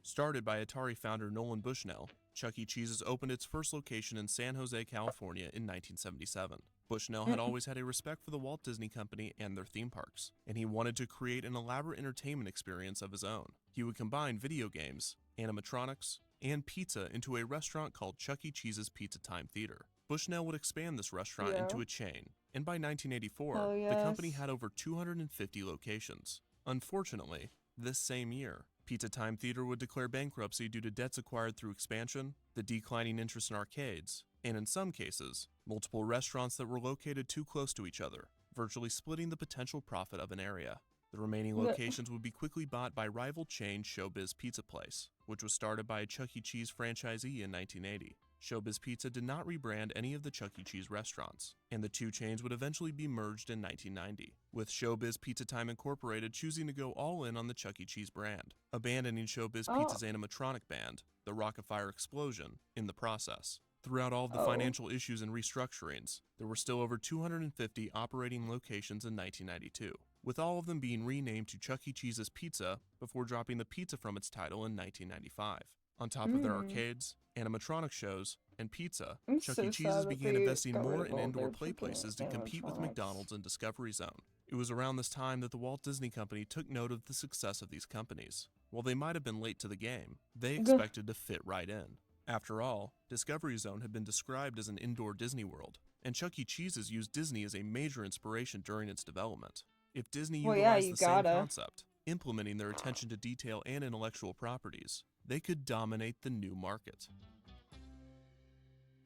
Started by Atari founder Nolan Bushnell, Chuck E. Cheese's opened its first location in San Jose, California in 1977. Bushnell had always had a respect for the Walt Disney Company and their theme parks, and he wanted to create an elaborate entertainment experience of his own. He would combine video games, animatronics, and pizza into a restaurant called Chuck E. Cheese's Pizza Time Theater. Bushnell would expand this restaurant into a chain, and by 1984, the company had over 250 locations. Unfortunately, this same year, Pizza Time Theater would declare bankruptcy due to debts acquired through expansion, the declining interest in arcades, and in some cases, multiple restaurants that were located too close to each other, virtually splitting the potential profit of an area. The remaining locations would be quickly bought by rival chain Showbiz Pizza Place, which was started by a Chuck E. Cheese franchisee in 1980. Showbiz Pizza did not rebrand any of the Chuck E. Cheese restaurants, and the two chains would eventually be merged in 1990, with Showbiz Pizza Time Incorporated choosing to go all in on the Chuck E. Cheese brand, abandoning Showbiz Pizza's animatronic band, the Rockafire Explosion, in the process. Throughout all of the financial issues and restructurings, there were still over 250 operating locations in 1992, with all of them being renamed to Chuck E. Cheese's Pizza before dropping the pizza from its title in 1995. On top of their arcades, animatronic shows, and pizza, Chuck E. Cheese's began investing more in indoor play places to compete with McDonald's and Discovery Zone. It was around this time that the Walt Disney Company took note of the success of these companies. While they might have been late to the game, they expected to fit right in. After all, Discovery Zone had been described as an indoor Disney World, and Chuck E. Cheese's used Disney as a major inspiration during its development. If Disney utilized the same concept, implementing their attention to detail and intellectual properties, they could dominate the new market.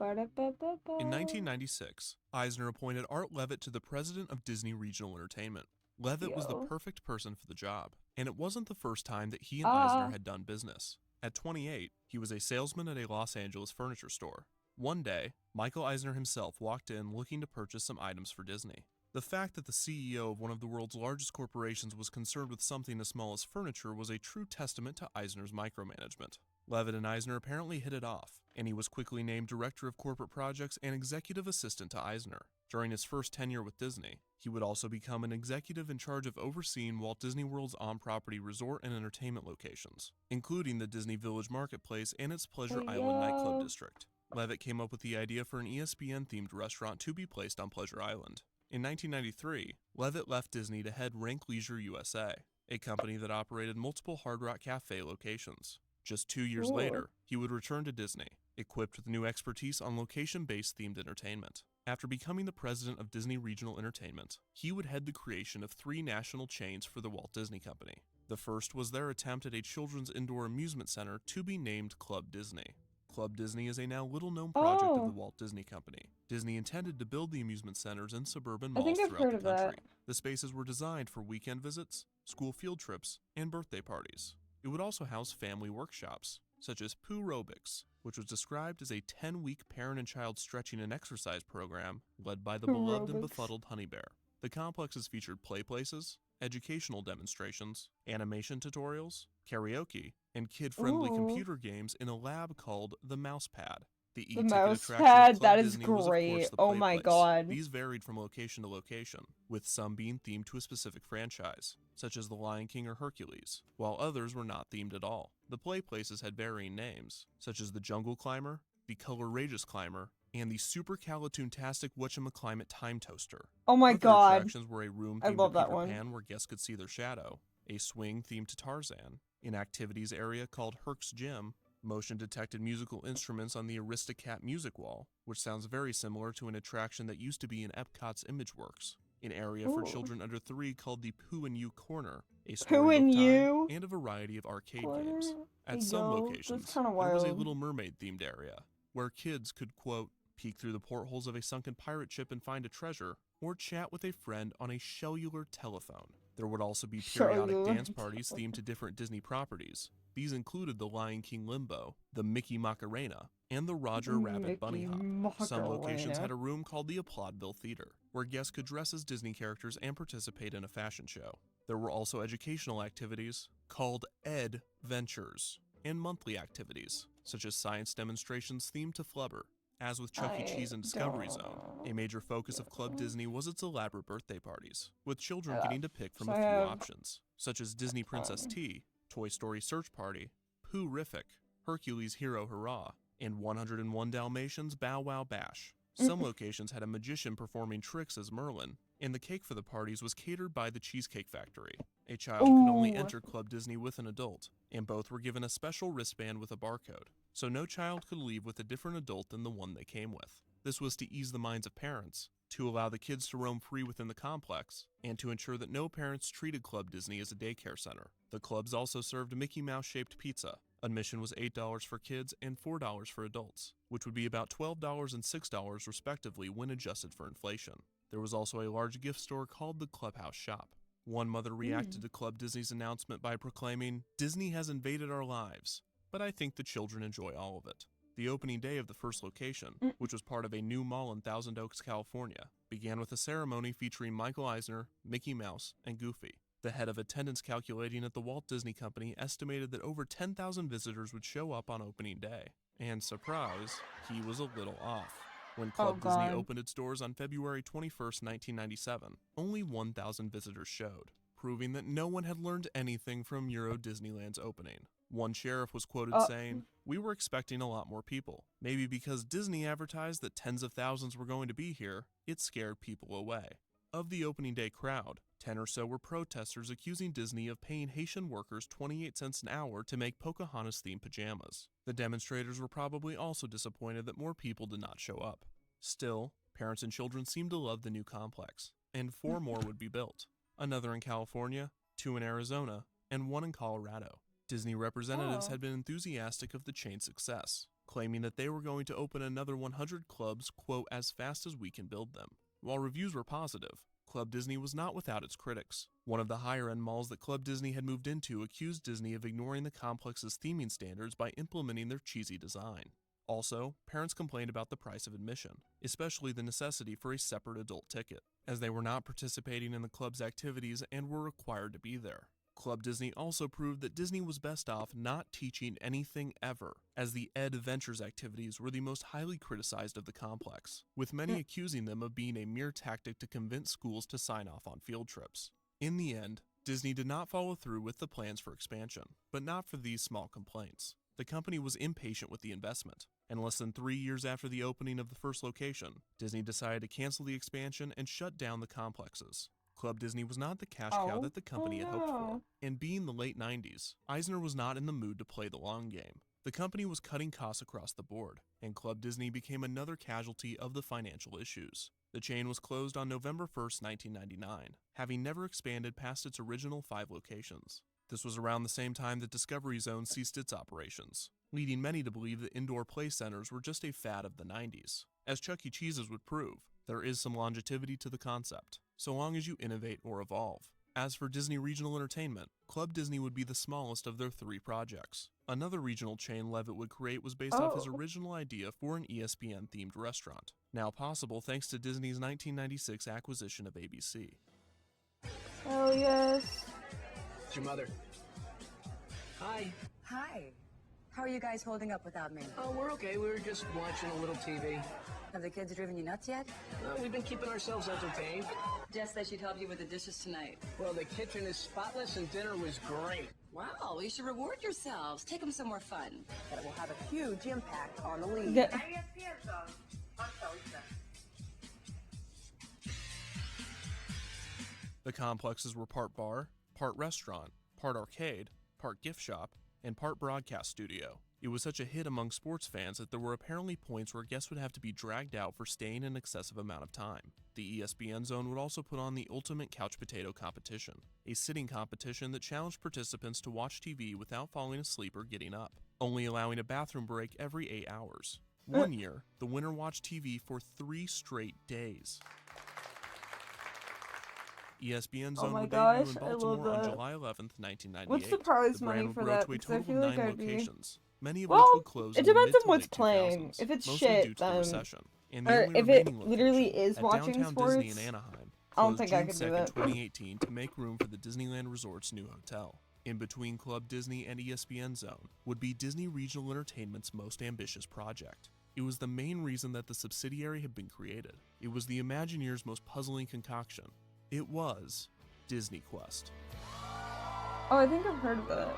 In 1996, Eisner appointed Art Levitt to the president of Disney Regional Entertainment. Levitt was the perfect person for the job, and it wasn't the first time that he and Eisner had done business. At 28, he was a salesman at a Los Angeles furniture store. One day, Michael Eisner himself walked in looking to purchase some items for Disney. The fact that the CEO of one of the world's largest corporations was concerned with something as small as furniture was a true testament to Eisner's micromanagement. Levitt and Eisner apparently hit it off, and he was quickly named Director of Corporate Projects and Executive Assistant to Eisner. During his first tenure with Disney, he would also become an executive in charge of overseeing Walt Disney World's on-property resort and entertainment locations, including the Disney Village Marketplace and its Pleasure Island nightclub district. Levitt came up with the idea for an ESPN-themed restaurant to be placed on Pleasure Island. In 1993, Levitt left Disney to head Rank Leisure USA, a company that operated multiple Hard Rock Cafe locations. Just 2 years later, he would return to Disney, equipped with new expertise on location-based themed entertainment. After becoming the president of Disney Regional Entertainment, he would head the creation of 3 national chains for the Walt Disney Company. The first was their attempt at a children's indoor amusement center to be named Club Disney. Club Disney is a now little-known project of the Walt Disney Company. Disney intended to build the amusement centers in suburban malls throughout the country. The spaces were designed for weekend visits, school field trips, and birthday parties. It would also house family workshops, such as Poo-robics, which was described as a 10-week parent and child stretching and exercise program led by the beloved and befuddled Honey Bear. The complexes featured play places, educational demonstrations, animation tutorials, karaoke, and kid-friendly Ooh. computer games in a lab called the Mousepad. The The e-ticket mouse attraction pad, of Club that is Disney was, of course, great. the Oh Play my Place. god. These varied from location to location, with some being themed to a specific franchise, such as The Lion King or Hercules, while others were not themed at all. The Play Places had varying names, such as the Jungle Climber, the Color-Rageous Climber, and the Supercalitoontastic Whatchamaclimate Time Toaster. Oh my Other god. attractions were a room I themed love to that Peter one. Pan where guests could see their shadow, a swing themed to Tarzan, an activities area called Herc's Gym, motion-detected musical instruments on the Aristocat Music Wall, which sounds very similar to an attraction that used to be in Epcot's ImageWorks, an area for Ooh. children under 3 called the Pooh and You Corner, a Pooh storybook and time, You? and a variety of arcade Corner? games. At Hey, some yo, locations, that's kinda there was a wild. Little Mermaid-themed area, where kids could, quote, peek through the portholes of a sunken pirate ship and find a treasure, or chat with a friend on a cellular telephone. There would also be periodic Cellular dance parties themed to different Disney properties. These included the Lion King Limbo, the Mickey Macarena, and the Roger Rabbit Bunny Hop. Some locations had a room called the Applaudville Theater, where guests could dress as Disney characters and participate in a fashion show. There were also educational activities called Ed Ventures, and monthly activities, such as science demonstrations themed to Flubber. As with Chuck E. Cheese and Discovery Zone, a major focus of Club Disney was its elaborate birthday parties, with children getting to pick from a few options, such as Disney Princess Tea, Toy Story Search Party, Pooh-rific, Hercules Hero Hurrah, and 101 Dalmatians Bow Wow Bash. Some locations had a magician performing tricks as Merlin, and the cake for the parties was catered by the Cheesecake Factory. A child could only enter Club Disney with an adult, and both were given a special wristband with a barcode, so no child could leave with a different adult than the one they came with. This was to ease the minds of parents, to allow the kids to roam free within the complex, and to ensure that no parents treated Club Disney as a daycare center. The clubs also served Mickey Mouse-shaped pizza. Admission was $8 for kids and $4 for adults, which would be about $12 and $6 respectively when adjusted for inflation. There was also a large gift store called the Clubhouse Shop. One mother reacted to Club Disney's announcement by proclaiming, "Disney has invaded our lives, but I think the children enjoy all of it." The opening day of the first location, which was part of a new mall in Thousand Oaks, California, began with a ceremony featuring Michael Eisner, Mickey Mouse, and Goofy. The head of attendance calculating at the Walt Disney Company estimated that over 10,000 visitors would show up on opening day. And surprise, he was a little off. When Club Disney opened its doors on February 21st, 1997, only 1,000 visitors showed, proving that no one had learned anything from Euro Disneyland's opening. One sheriff was quoted saying, "We were expecting a lot more people. Maybe because Disney advertised that tens of thousands were going to be here, it scared people away." Of the opening day crowd, 10 or so were protesters accusing Disney of paying Haitian workers 28 cents an hour to make Pocahontas-themed pajamas. The demonstrators were probably also disappointed that more people did not show up. Still, parents and children seemed to love the new complex, and 4 more would be built. Another in California, 2 in Arizona, and 1 in Colorado. Disney representatives had been enthusiastic of the chain's success, claiming that they were going to open another 100 clubs, quote, as fast as we can build them. While reviews were positive, Club Disney was not without its critics. One of the higher-end malls that Club Disney had moved into accused Disney of ignoring the complex's theming standards by implementing their cheesy design. Also, parents complained about the price of admission, especially the necessity for a separate adult ticket, as they were not participating in the club's activities and were required to be there. Club Disney also proved that Disney was best off not teaching anything ever, as the Ed Ventures activities were the most highly criticized of the complex, with many accusing them of being a mere tactic to convince schools to sign off on field trips. In the end, Disney did not follow through with the plans for expansion, but not for these small complaints. The company was impatient with the investment, and less than 3 years after the opening of the first location, Disney decided to cancel the expansion and shut down the complexes. Club Disney was not the cash cow that the company had hoped for, and being the late 90s, Eisner was not in the mood to play the long game. The company was cutting costs across the board, and Club Disney became another casualty of the financial issues. The chain was closed on November 1st, 1999, having never expanded past its original 5 locations. This was around the same time that Discovery Zone ceased its operations, leading many to believe that indoor play centers were just a fad of the 90s. As Chuck E. Cheese's would prove, there is some longevity to the concept, so long as you innovate or evolve. As for Disney Regional Entertainment, Club Disney would be the smallest of their 3 projects. Another regional chain Levitt would create was based off his original idea for an ESPN-themed restaurant, now possible thanks to Disney's 1996 acquisition of ABC. Oh yes. It's your mother. Hi. Hi. How are you guys holding up without me? Oh, we're okay. We were just watching a little TV. Have the kids driven you nuts yet? We've been keeping ourselves entertained. Jess said she'd help you with the dishes tonight. Well, the kitchen is spotless and dinner was great. Wow, you should reward yourselves. Take them somewhere fun. That will have a huge impact on the league. The complexes were part bar, part restaurant, part arcade, part gift shop, and part broadcast studio. It was such a hit among sports fans that there were apparently points where guests would have to be dragged out for staying an excessive amount of time. The ESPN Zone would also put on the ultimate couch potato competition, a sitting competition that challenged participants to watch TV without falling asleep or getting up, only allowing a bathroom break every 8 hours. One year, the winner watched TV for 3 straight days. ESPN Zone would debut in Baltimore on July 11th, 1998. What's the prize the brand money would for grow that? to a Because I total feel of like 9 I'd be... locations, many of Well, which would close it in the depends mid on to what's late playing. 2000s, If it's mostly due shit, to the then... recession. And the Or only if it remaining literally location, is at watching downtown sports, Disney in Anaheim, I don't closed think I June could do 2nd, it. 2018 to make room for the Disneyland Resort's new hotel. In between Club Disney and ESPN Zone would be Disney Regional Entertainment's most ambitious project. It was the main reason that the subsidiary had been created. It was the Imagineers' most puzzling concoction. It was Disney Quest. Oh, I think I've heard of that.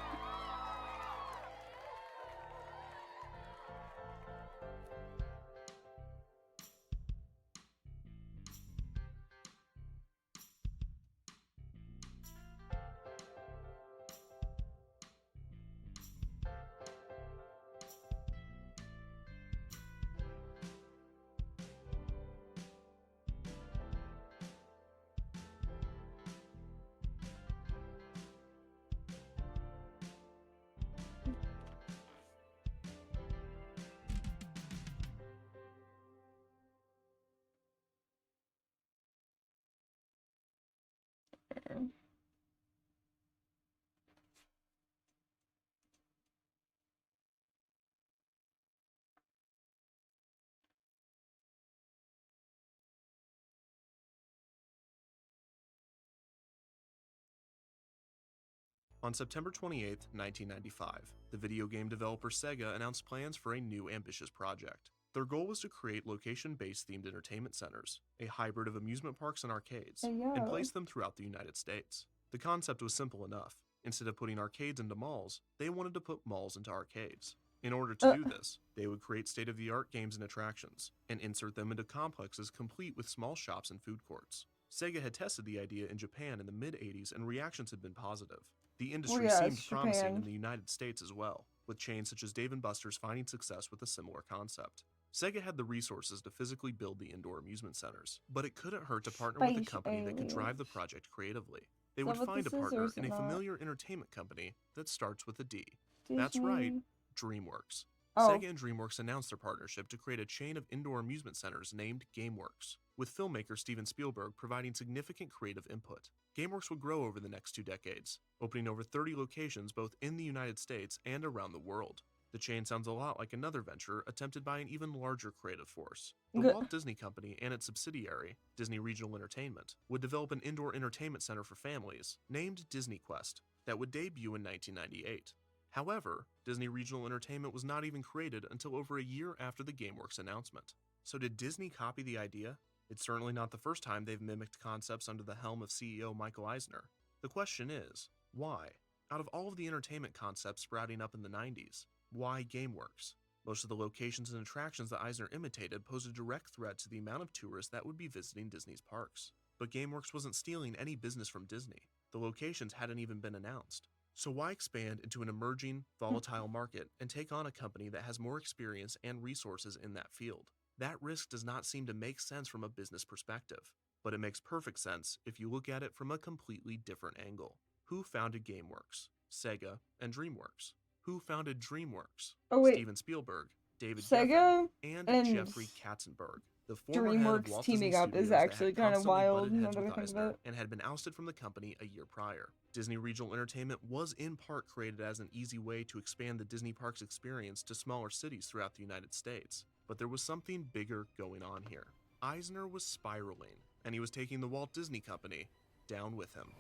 On September 28, 1995, the video game developer Sega announced plans for a new ambitious project. Their goal was to create location-based themed entertainment centers, a hybrid of amusement parks and arcades, and place them throughout the United States. The concept was simple enough. Instead of putting arcades into malls, they wanted to put malls into arcades. In order to do this, they would create state-of-the-art games and attractions, and insert them into complexes complete with small shops and food courts. Sega had tested the idea in Japan in the mid-80s and reactions had been positive. The industry seemed promising in the United States as well, with chains such as Dave & Buster's finding success with a similar concept. Sega had the resources to physically build the indoor amusement centers, but it couldn't hurt to partner with a company that could drive the project creatively. They would find a partner in a familiar entertainment company that starts with a D. That's right, DreamWorks. Sega and DreamWorks announced their partnership to create a chain of indoor amusement centers named GameWorks, with filmmaker Steven Spielberg providing significant creative input. GameWorks would grow over the next 2 decades, opening over 30 locations both in the United States and around the world. The chain sounds a lot like another venture attempted by an even larger creative force. The Walt Disney Company and its subsidiary, Disney Regional Entertainment, would develop an indoor entertainment center for families named Disney Quest that would debut in 1998. However, Disney Regional Entertainment was not even created until over a year after the GameWorks announcement. So did Disney copy the idea? It's certainly not the first time they've mimicked concepts under the helm of CEO Michael Eisner. The question is, why? Out of all of the entertainment concepts sprouting up in the 90s, why GameWorks? Most of the locations and attractions that Eisner imitated posed a direct threat to the amount of tourists that would be visiting Disney's parks. But GameWorks wasn't stealing any business from Disney. The locations hadn't even been announced. So why expand into an emerging, volatile market and take on a company that has more experience and resources in that field? That risk does not seem to make sense from a business perspective, but it makes perfect sense if you look at it from a completely different angle. Who founded GameWorks? Sega and DreamWorks. Who founded DreamWorks? Steven Spielberg, David Geffen, and Jeffrey Katzenberg. The former head of Walt Disney Studios that had constantly butted heads with Eisner and had been ousted from the company a year prior. Disney Regional Entertainment was in part created as an easy way to expand the Disney Parks experience to smaller cities throughout the United States. But there was something bigger going on here. Eisner was spiraling, and he was taking the Walt Disney Company down with him.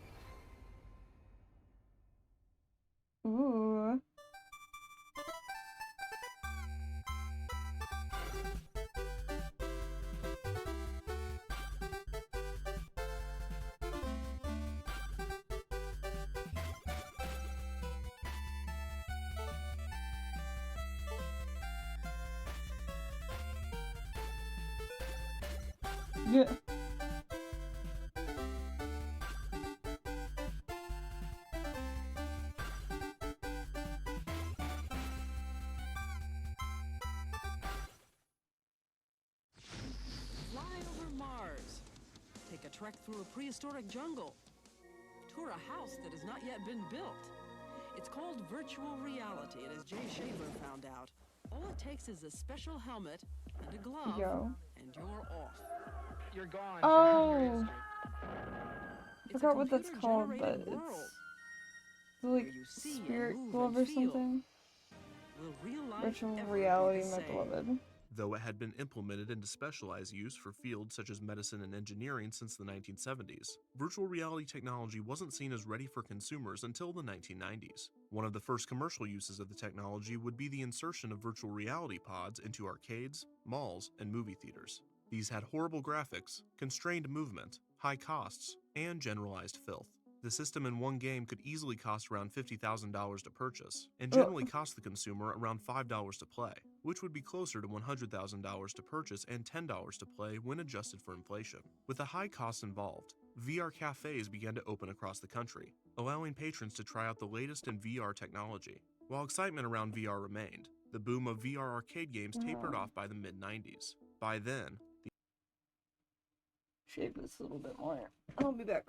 Ooh. Yeah. Fly over Mars. Take a trek through a prehistoric jungle. Tour a house that has not yet been built. It's called virtual reality, and as Jay Shaver found out, all it takes is a special helmet and a glove, Yo. and you're off. You're gone. Oh. I It's a forgot what that's called, but computer-generated it's world like you see and Spirit move Glove and or feel. something. Will real life Virtual ever reality, be the my same? beloved. Though it had been implemented into specialized use for fields such as medicine and engineering since the 1970s, virtual reality technology wasn't seen as ready for consumers until the 1990s. One of the first commercial uses of the technology would be the insertion of virtual reality pods into arcades, malls, and movie theaters. These had horrible graphics, constrained movement, high costs, and generalized filth. The system in one game could easily cost around $50,000 to purchase, and generally cost the consumer around $5 to play, which would be closer to $100,000 to purchase and $10 to play when adjusted for inflation. With the high costs involved, VR cafes began to open across the country, allowing patrons to try out the latest in VR technology. While excitement around VR remained, the boom of VR arcade games tapered off by the mid-90s. By then, Shave this a little bit more. I'll be back.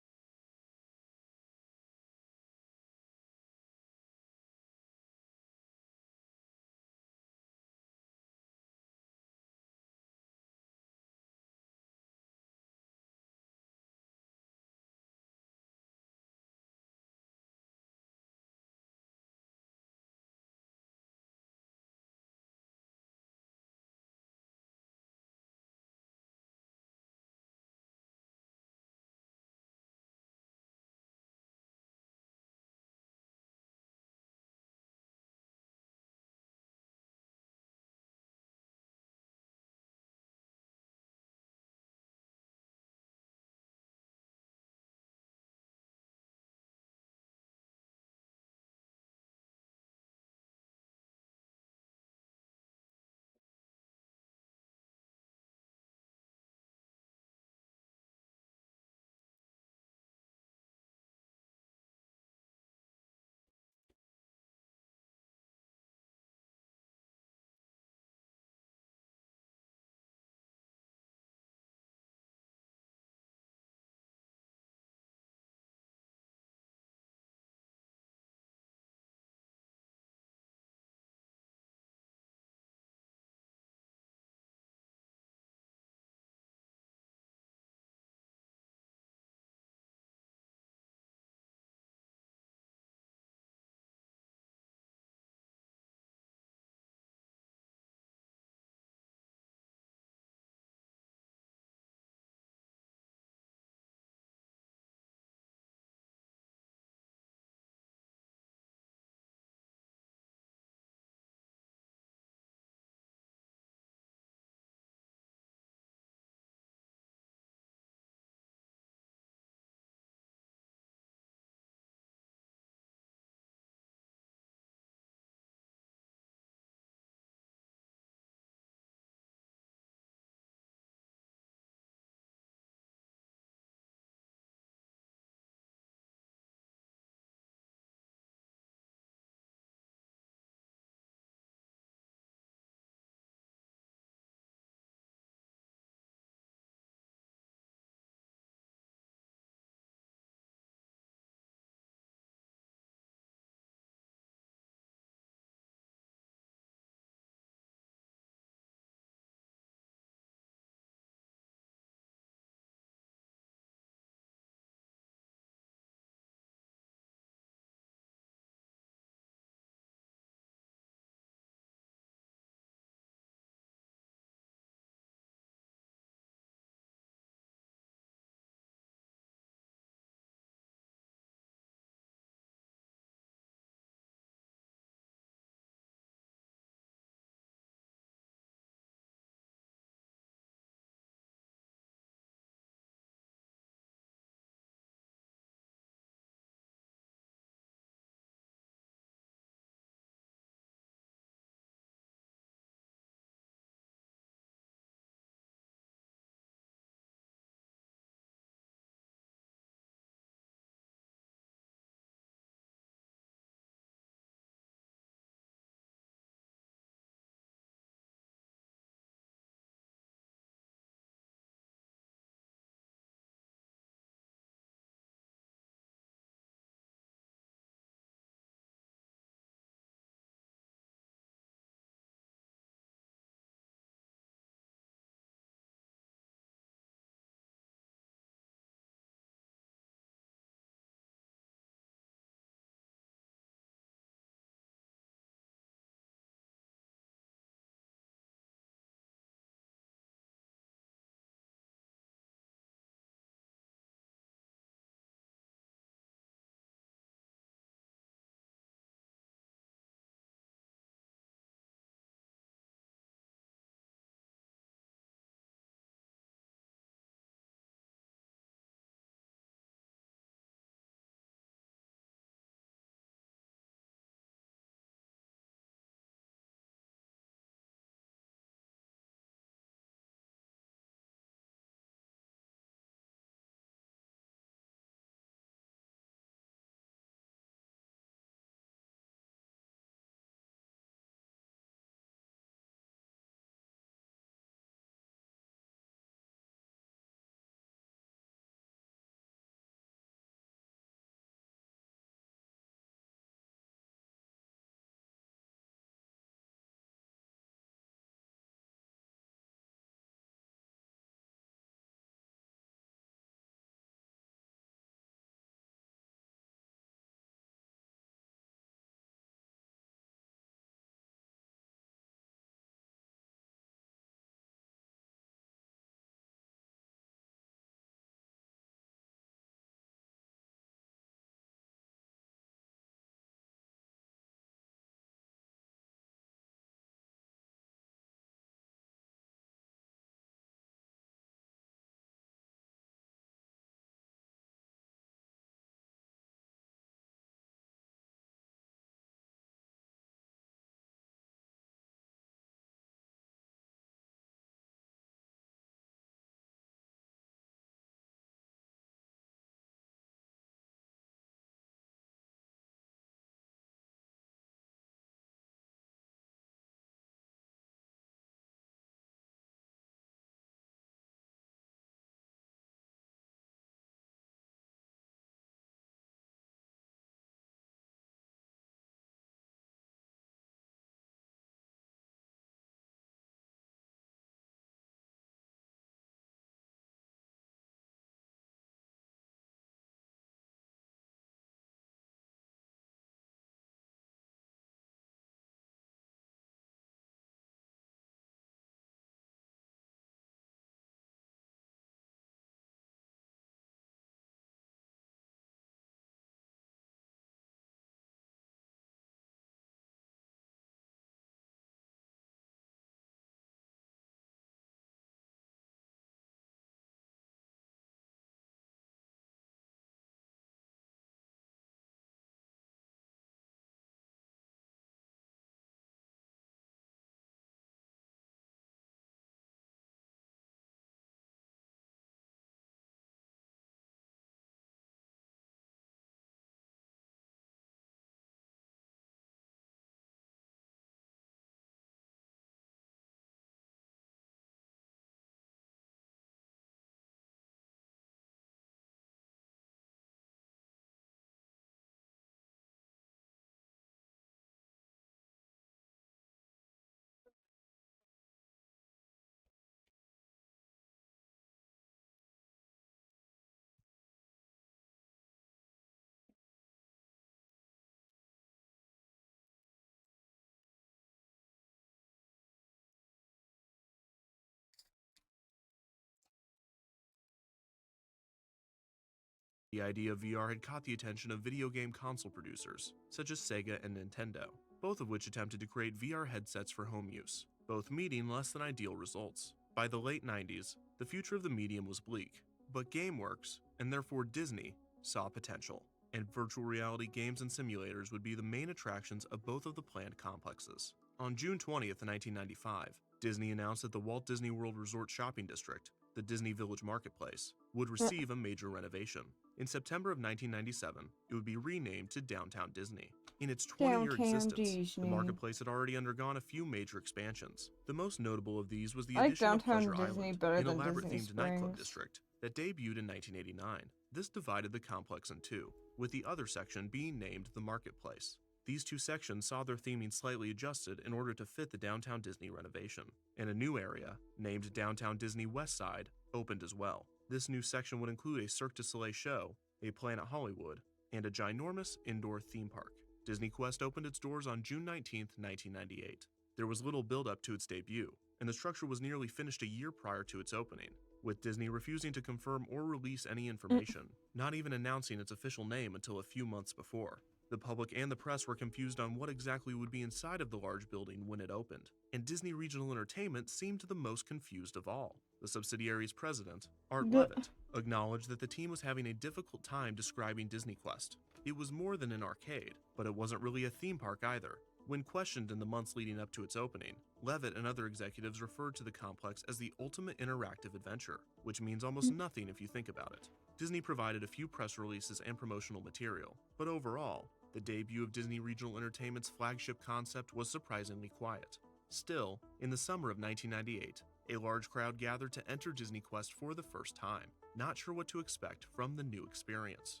The idea of VR had caught the attention of video game console producers, such as Sega and Nintendo, both of which attempted to create VR headsets for home use, both meeting less than ideal results. By the late 90s, the future of the medium was bleak, but GameWorks, and therefore Disney, saw potential, and virtual reality games and simulators would be the main attractions of both of the planned complexes. On June 20th, 1995, Disney announced that the Walt Disney World Resort Shopping District, the Disney Village Marketplace, would receive a major renovation. In September of 1997, it would be renamed to Downtown Disney. In its 20-year existence, the marketplace had already undergone a few major expansions. The most notable of these was the addition of Pleasure Island, an elaborate-themed nightclub district that debuted in 1989. This divided the complex in two, with the other section being named the Marketplace. These two sections saw their theming slightly adjusted in order to fit the Downtown Disney renovation, and a new area, named Downtown Disney West Side, opened as well. This new section would include a Cirque du Soleil show, a Planet Hollywood, and a ginormous indoor theme park. Disney Quest opened its doors on June 19, 1998. There was little build-up to its debut, and the structure was nearly finished a year prior to its opening, with Disney refusing to confirm or release any information, not even announcing its official name until a few months before. The public and the press were confused on what exactly would be inside of the large building when it opened, and Disney Regional Entertainment seemed the most confused of all. The subsidiary's president, Art Levitt, acknowledged that the team was having a difficult time describing Disney Quest. It was more than an arcade, but it wasn't really a theme park either. When questioned in the months leading up to its opening, Levitt and other executives referred to the complex as the ultimate interactive adventure, which means almost nothing if you think about it. Disney provided a few press releases and promotional material, but overall, the debut of Disney Regional Entertainment's flagship concept was surprisingly quiet. Still, in the summer of 1998, a large crowd gathered to enter Disney Quest for the first time, not sure what to expect from the new experience.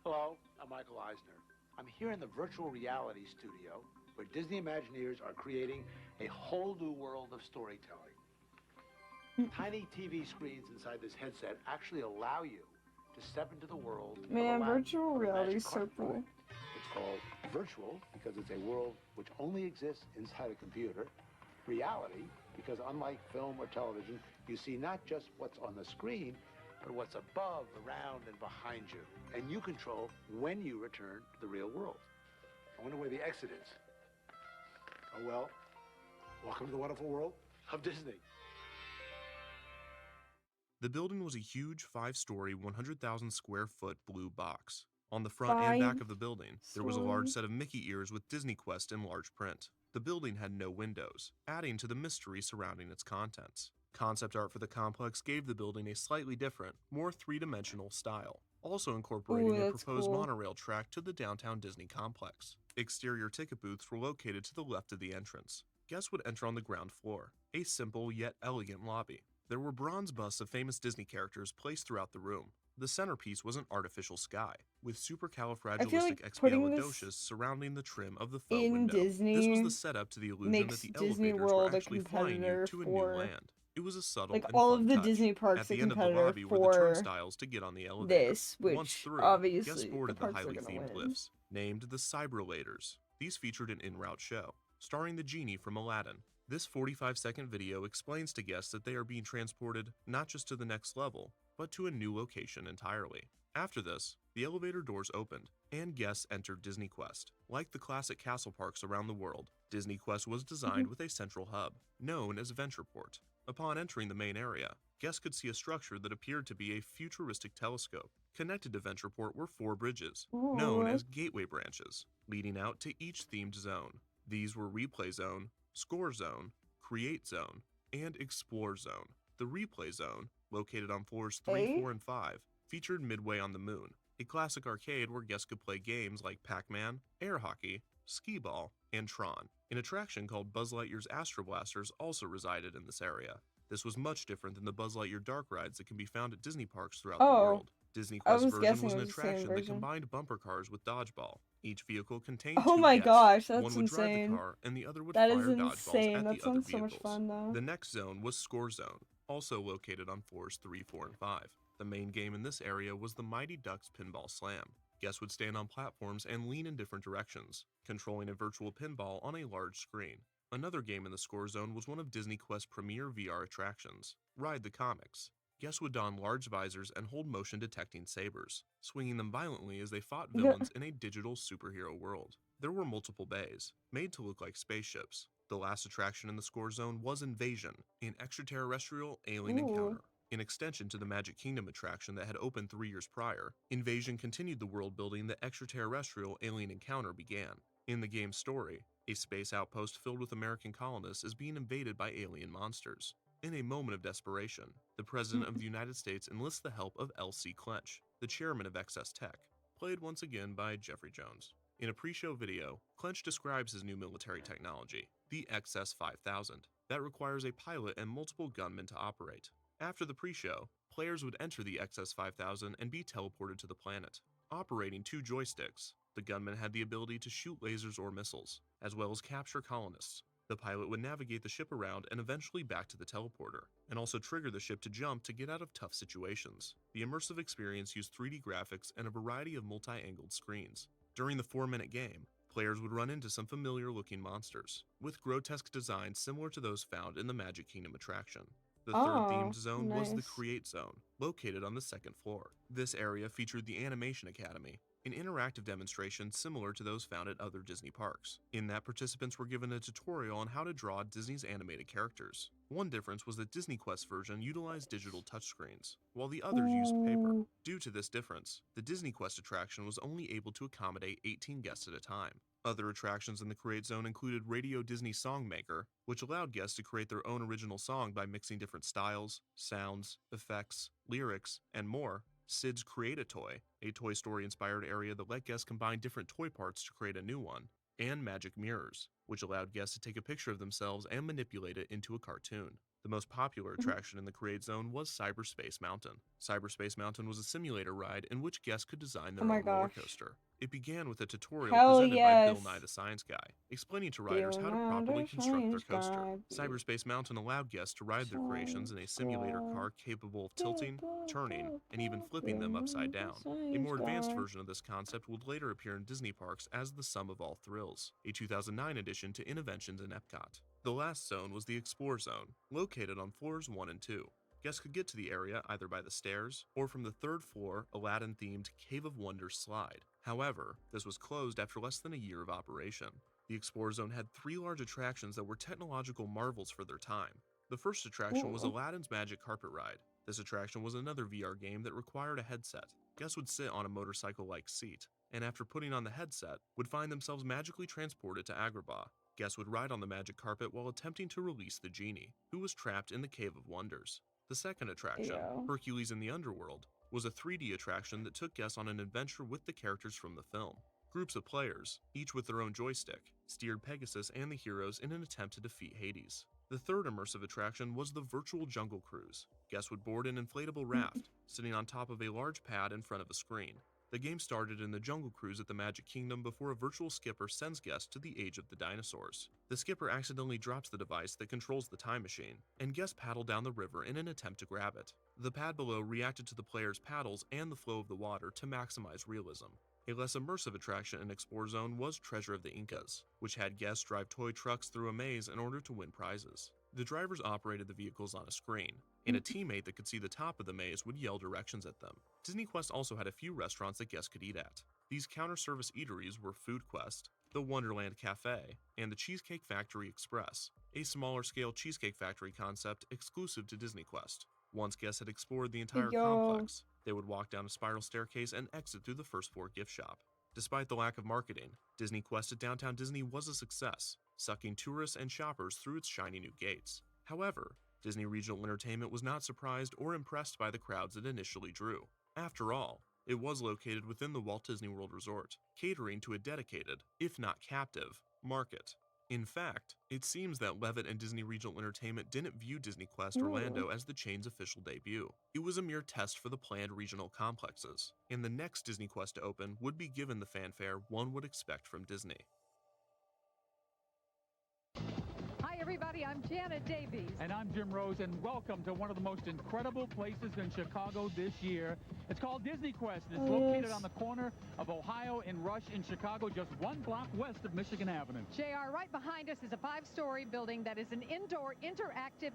Hello, I'm Michael Eisner. I'm here in the virtual reality studio where Disney Imagineers are creating a whole new world of storytelling. Tiny TV screens inside this headset actually allow you to step into the world of Man, Aladdin virtual or a reality is magic so carpet cool. ride. It's called virtual because it's a world which only exists inside a computer. Reality because unlike film or television, you see not just what's on the screen, but what's above, around, and behind you. And you control when you return to the real world. I wonder where the exit is. Oh well, welcome to the wonderful world of Disney. The building was a huge 5-story, 100,000 square foot blue box. On the front and back of the building, there was a large set of Mickey ears with Disney Quest in large print. The building had no windows, adding to the mystery surrounding its contents. Concept art for the complex gave the building a slightly different, more three-dimensional style, also incorporating a proposed monorail track to the Downtown Disney complex. Exterior ticket booths were located to the left of the entrance. Guests would enter on the ground floor, a simple yet elegant lobby. There were bronze busts of famous Disney characters placed throughout the room. The centerpiece was an artificial sky, with supercalifragilisticexpialidocious surrounding the trim of the faux window. Disney this was the setup to the illusion that the Disney elevators World were actually flying you to a new land. It was a subtle and all fun of the touch. Disney parks At the a end of the competitor lobby were the for turnstiles to get on the elevator. this, which Once through, obviously guests boarded the the parks are highly gonna themed win. lifts, named the Cyberlators. These featured an en-route show, starring the genie from Aladdin. This 45-second video explains to guests that they are being transported not just to the next level, but to a new location entirely. After this, the elevator doors opened, and guests entered Disney Quest. Like the classic castle parks around the world, Disney Quest was designed with a central hub, known as Ventureport. Upon entering the main area, guests could see a structure that appeared to be a futuristic telescope. Connected to Ventureport were 4 bridges, known as gateway branches, leading out to each themed zone. These were Replay Zone, Score Zone, Create Zone, and Explore Zone. The Replay Zone, located on floors 3, 4, and 5, featured Midway on the Moon, a classic arcade where guests could play games like Pac-Man, Air Hockey, Skee-Ball, and Tron. An attraction called Buzz Lightyear's Astro Blasters also resided in this area. This was much different than the Buzz Lightyear dark rides that can be found at Disney parks throughout the world. Disney Quest version was an attraction that combined bumper cars with dodgeball. Each vehicle contained 2 guests. Gosh, that's One would drive the car, and the other would fire dodgeballs at the other vehicles. Fun, though. The next zone was Score Zone, also located on floors 3, 4, and 5. The main game in this area was the Mighty Ducks Pinball Slam. Guests would stand on platforms and lean in different directions, controlling a virtual pinball on a large screen. Another game in the Score Zone was one of Disney Quest's premier VR attractions, Ride the Comics. Guests would don large visors and hold motion-detecting sabers, swinging them violently as they fought villains in a digital superhero world. There were multiple bays, made to look like spaceships. The last attraction in the score zone was Invasion, an extraterrestrial alien encounter. In extension to the Magic Kingdom attraction that had opened 3 years prior, Invasion continued the world building the extraterrestrial alien encounter began. In the game's story, a space outpost filled with American colonists is being invaded by alien monsters. In a moment of desperation, the President of the United States enlists the help of L.C. Clench, the chairman of XS Tech, played once again by Jeffrey Jones. In a pre-show video, Clench describes his new military technology, the XS-5000, that requires a pilot and multiple gunmen to operate. After the pre-show, players would enter the XS-5000 and be teleported to the planet. Operating 2 joysticks, the gunmen had the ability to shoot lasers or missiles, as well as capture colonists. The pilot would navigate the ship around and eventually back to the teleporter, and also trigger the ship to jump to get out of tough situations. The immersive experience used 3D graphics and a variety of multi-angled screens. During the 4-minute game, players would run into some familiar-looking monsters, with grotesque designs similar to those found in the Magic Kingdom attraction. The third themed zone was the Create Zone, located on the 2nd floor. This area featured the Animation Academy, an interactive demonstration similar to those found at other Disney parks. In that, participants were given a tutorial on how to draw Disney's animated characters. One difference was that Disney Quest's version utilized digital touchscreens, while the others used paper. Due to this difference, the Disney Quest attraction was only able to accommodate 18 guests at a time. Other attractions in the Create Zone included Radio Disney Songmaker, which allowed guests to create their own original song by mixing different styles, sounds, effects, lyrics, and more. Sid's Create-A-Toy, a Toy Story-inspired area that let guests combine different toy parts to create a new one, and Magic Mirrors, which allowed guests to take a picture of themselves and manipulate it into a cartoon. The most popular attraction in the Create Zone was Cyberspace Mountain. Cyberspace Mountain was a simulator ride in which guests could design their own roller coaster. It began with a tutorial presented by Bill Nye the Science Guy, explaining to riders how to properly construct their coaster. Cyberspace Mountain allowed guests to ride their creations in a simulator car capable of tilting, turning, and even flipping them upside down. A more advanced version of this concept would later appear in Disney parks as the Sum of All Thrills, a 2009 addition to Innoventions in Epcot. The last zone was the Explore Zone, located on floors 1 and 2. Guests could get to the area either by the stairs or from the 3rd floor Aladdin-themed Cave of Wonders slide. However, this was closed after less than a year of operation. The Explore Zone had 3 large attractions that were technological marvels for their time. The first attraction was Aladdin's Magic Carpet Ride. This attraction was another VR game that required a headset. Guests would sit on a motorcycle-like seat, and after putting on the headset, would find themselves magically transported to Agrabah. Guests would ride on the magic carpet while attempting to release the genie, who was trapped in the Cave of Wonders. The second attraction, Hercules in the Underworld, was a 3D attraction that took guests on an adventure with the characters from the film. Groups of players, each with their own joystick, steered Pegasus and the heroes in an attempt to defeat Hades. The third immersive attraction was the Virtual Jungle Cruise. Guests would board an inflatable raft, sitting on top of a large pad in front of a screen. The game started in the Jungle Cruise at the Magic Kingdom before a virtual skipper sends guests to the age of the dinosaurs. The skipper accidentally drops the device that controls the time machine, and guests paddle down the river in an attempt to grab it. The pad below reacted to the players' paddles and the flow of the water to maximize realism. A less immersive attraction in Explore Zone was Treasure of the Incas, which had guests drive toy trucks through a maze in order to win prizes. The drivers operated the vehicles on a screen, and a teammate that could see the top of the maze would yell directions at them. Disney Quest also had a few restaurants that guests could eat at. These counter-service eateries were Food Quest, the Wonderland Cafe, and the Cheesecake Factory Express, a smaller-scale Cheesecake Factory concept exclusive to Disney Quest. Once guests had explored the entire complex, they would walk down a spiral staircase and exit through the first floor gift shop. Despite the lack of marketing, Disney Quest at Downtown Disney was a success, sucking tourists and shoppers through its shiny new gates. However, Disney Regional Entertainment was not surprised or impressed by the crowds it initially drew. After all, it was located within the Walt Disney World Resort, catering to a dedicated, if not captive, market. In fact, it seems that Levitt and Disney Regional Entertainment didn't view Disney Quest Orlando as the chain's official debut. It was a mere test for the planned regional complexes, and the next Disney Quest to open would be given the fanfare one would expect from Disney. Hi everybody, I'm Janet Davies. And I'm Jim Rose, and welcome to one of the most incredible places in Chicago this year. It's called Disney Quest. It's located on the corner of Ohio and Rush in Chicago, just 1 block west of Michigan Avenue. JR, right behind us is a 5-story building that is an indoor interactive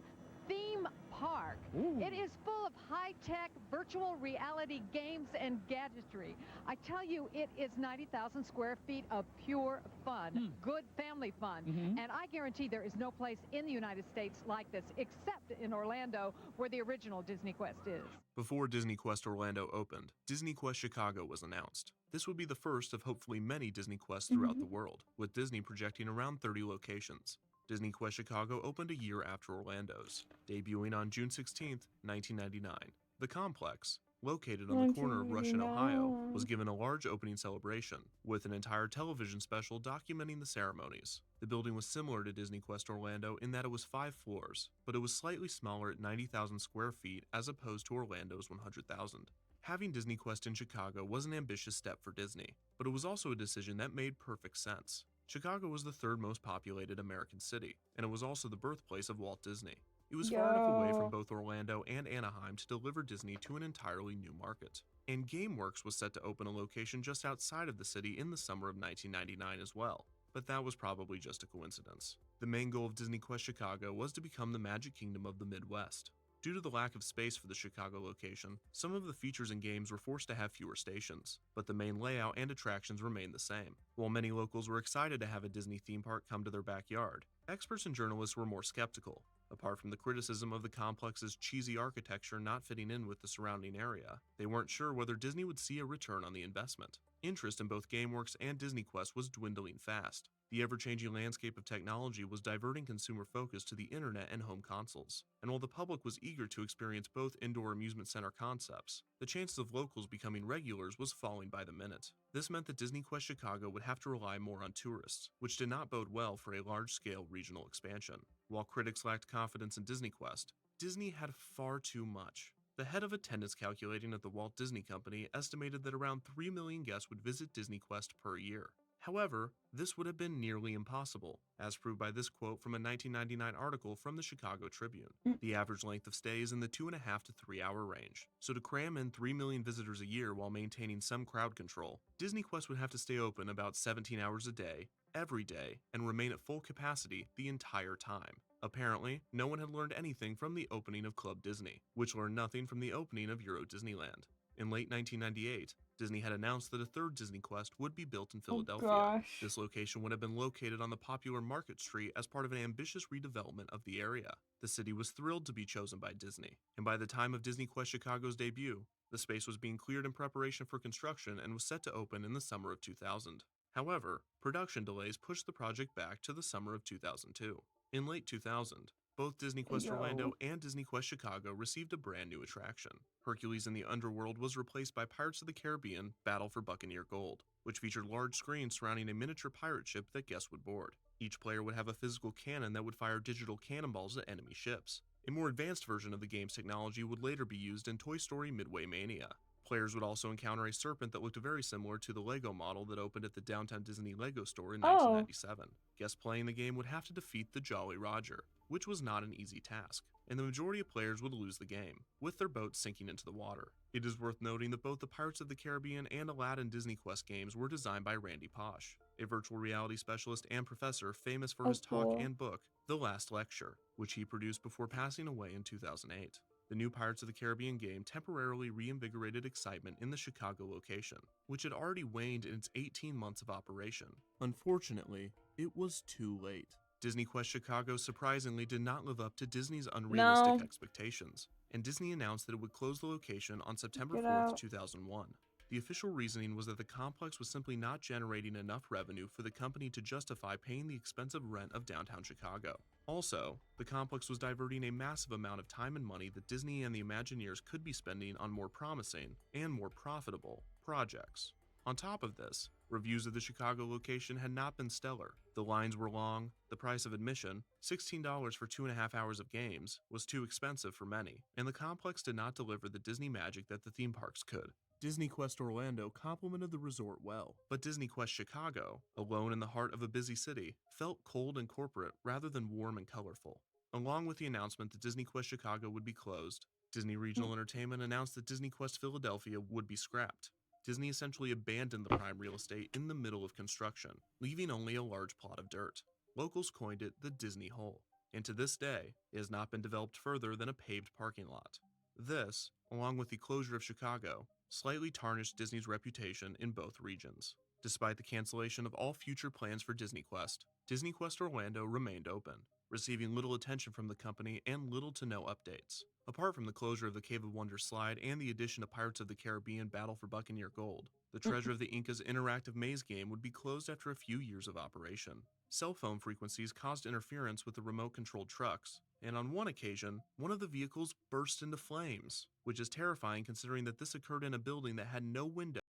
theme park. It is full of high-tech virtual reality games and gadgetry. I tell you, it is 90,000 square feet of pure fun, good family fun. And I guarantee there is no place in the United States like this, except in Orlando, where the original Disney Quest is. Before Disney Quest Orlando opened, Disney Quest Chicago was announced. This would be the first of hopefully many Disney Quests throughout the world, with Disney projecting around 30 locations. Disney Quest Chicago opened a year after Orlando's, debuting on June 16, 1999. The complex, located on the corner of Rush and Ohio, was given a large opening celebration, with an entire television special documenting the ceremonies. The building was similar to Disney Quest Orlando in that it was 5 floors, but it was slightly smaller at 90,000 square feet as opposed to Orlando's 100,000. Having Disney Quest in Chicago was an ambitious step for Disney, but it was also a decision that made perfect sense. Chicago was the third most populated American city, and it was also the birthplace of Walt Disney. It was far enough away from both Orlando and Anaheim to deliver Disney to an entirely new market. And GameWorks was set to open a location just outside of the city in the summer of 1999 as well, but that was probably just a coincidence. The main goal of Disney Quest Chicago was to become the Magic Kingdom of the Midwest. Due to the lack of space for the Chicago location, some of the features and games were forced to have fewer stations, but the main layout and attractions remained the same. While many locals were excited to have a Disney theme park come to their backyard, experts and journalists were more skeptical. Apart from the criticism of the complex's cheesy architecture not fitting in with the surrounding area, they weren't sure whether Disney would see a return on the investment. Interest in both GameWorks and Disney Quest was dwindling fast. The ever-changing landscape of technology was diverting consumer focus to the internet and home consoles. And while the public was eager to experience both indoor amusement center concepts, the chances of locals becoming regulars was falling by the minute. This meant that Disney Quest Chicago would have to rely more on tourists, which did not bode well for a large-scale regional expansion. While critics lacked confidence in Disney Quest, Disney had far too much. The head of attendance calculating at the Walt Disney Company estimated that around 3 million guests would visit Disney Quest per year. However, this would have been nearly impossible, as proved by this quote from a 1999 article from the Chicago Tribune. The average length of stay is in the 2.5 to 3 hour range, so to cram in 3 million visitors a year while maintaining some crowd control, Disney Quest would have to stay open about 17 hours a day, every day, and remain at full capacity the entire time. Apparently, no one had learned anything from the opening of Club Disney, which learned nothing from the opening of Euro Disneyland. In late 1998, Disney had announced that a third Disney Quest would be built in Philadelphia. This location would have been located on the popular Market Street as part of an ambitious redevelopment of the area. The city was thrilled to be chosen by Disney, and by the time of Disney Quest Chicago's debut, the space was being cleared in preparation for construction and was set to open in the summer of 2000. However, production delays pushed the project back to the summer of 2002. In late 2000, both Disney Quest Orlando and Disney Quest Chicago received a brand new attraction. Hercules in the Underworld was replaced by Pirates of the Caribbean Battle for Buccaneer Gold, which featured large screens surrounding a miniature pirate ship that guests would board. Each player would have a physical cannon that would fire digital cannonballs at enemy ships. A more advanced version of the game's technology would later be used in Toy Story Midway Mania. Players would also encounter a serpent that looked very similar to the Lego model that opened at the Downtown Disney Lego store in 1997. Guests playing the game would have to defeat the Jolly Roger, which was not an easy task, and the majority of players would lose the game, with their boats sinking into the water. It is worth noting that both the Pirates of the Caribbean and Aladdin Disney Quest games were designed by Randy Posh, a virtual reality specialist and professor famous for his talk and book, The Last Lecture, which he produced before passing away in 2008. The new Pirates of the Caribbean game temporarily reinvigorated excitement in the Chicago location, which had already waned in its 18 months of operation. Unfortunately, it was too late. Disney Quest Chicago surprisingly did not live up to Disney's unrealistic expectations, and Disney announced that it would close the location on September 4th, 2001. The official reasoning was that the complex was simply not generating enough revenue for the company to justify paying the expensive rent of downtown Chicago. Also, the complex was diverting a massive amount of time and money that Disney and the Imagineers could be spending on more promising and more profitable projects. On top of this, reviews of the Chicago location had not been stellar. The lines were long, the price of admission, $16 for 2.5 hours of games, was too expensive for many, and the complex did not deliver the Disney magic that the theme parks could. Disney Quest Orlando complemented the resort well, but Disney Quest Chicago, alone in the heart of a busy city, felt cold and corporate rather than warm and colorful. Along with the announcement that Disney Quest Chicago would be closed, Disney Regional Entertainment announced that Disney Quest Philadelphia would be scrapped. Disney essentially abandoned the prime real estate in the middle of construction, leaving only a large plot of dirt. Locals coined it the Disney Hole. and to this day, it has not been developed further than a paved parking lot. This, along with the closure of Chicago, slightly tarnished Disney's reputation in both regions. Despite the cancellation of all future plans for Disney Quest Orlando remained open, receiving little attention from the company and little to no updates. Apart from the closure of the Cave of Wonders slide and the addition of Pirates of the Caribbean Battle for Buccaneer Gold, the Treasure of the Incas interactive maze game would be closed after a few years of operation. Cell phone frequencies caused interference with the remote-controlled trucks, and on one occasion, one of the vehicles burst into flames, which is terrifying considering that this occurred in a building that had no windows.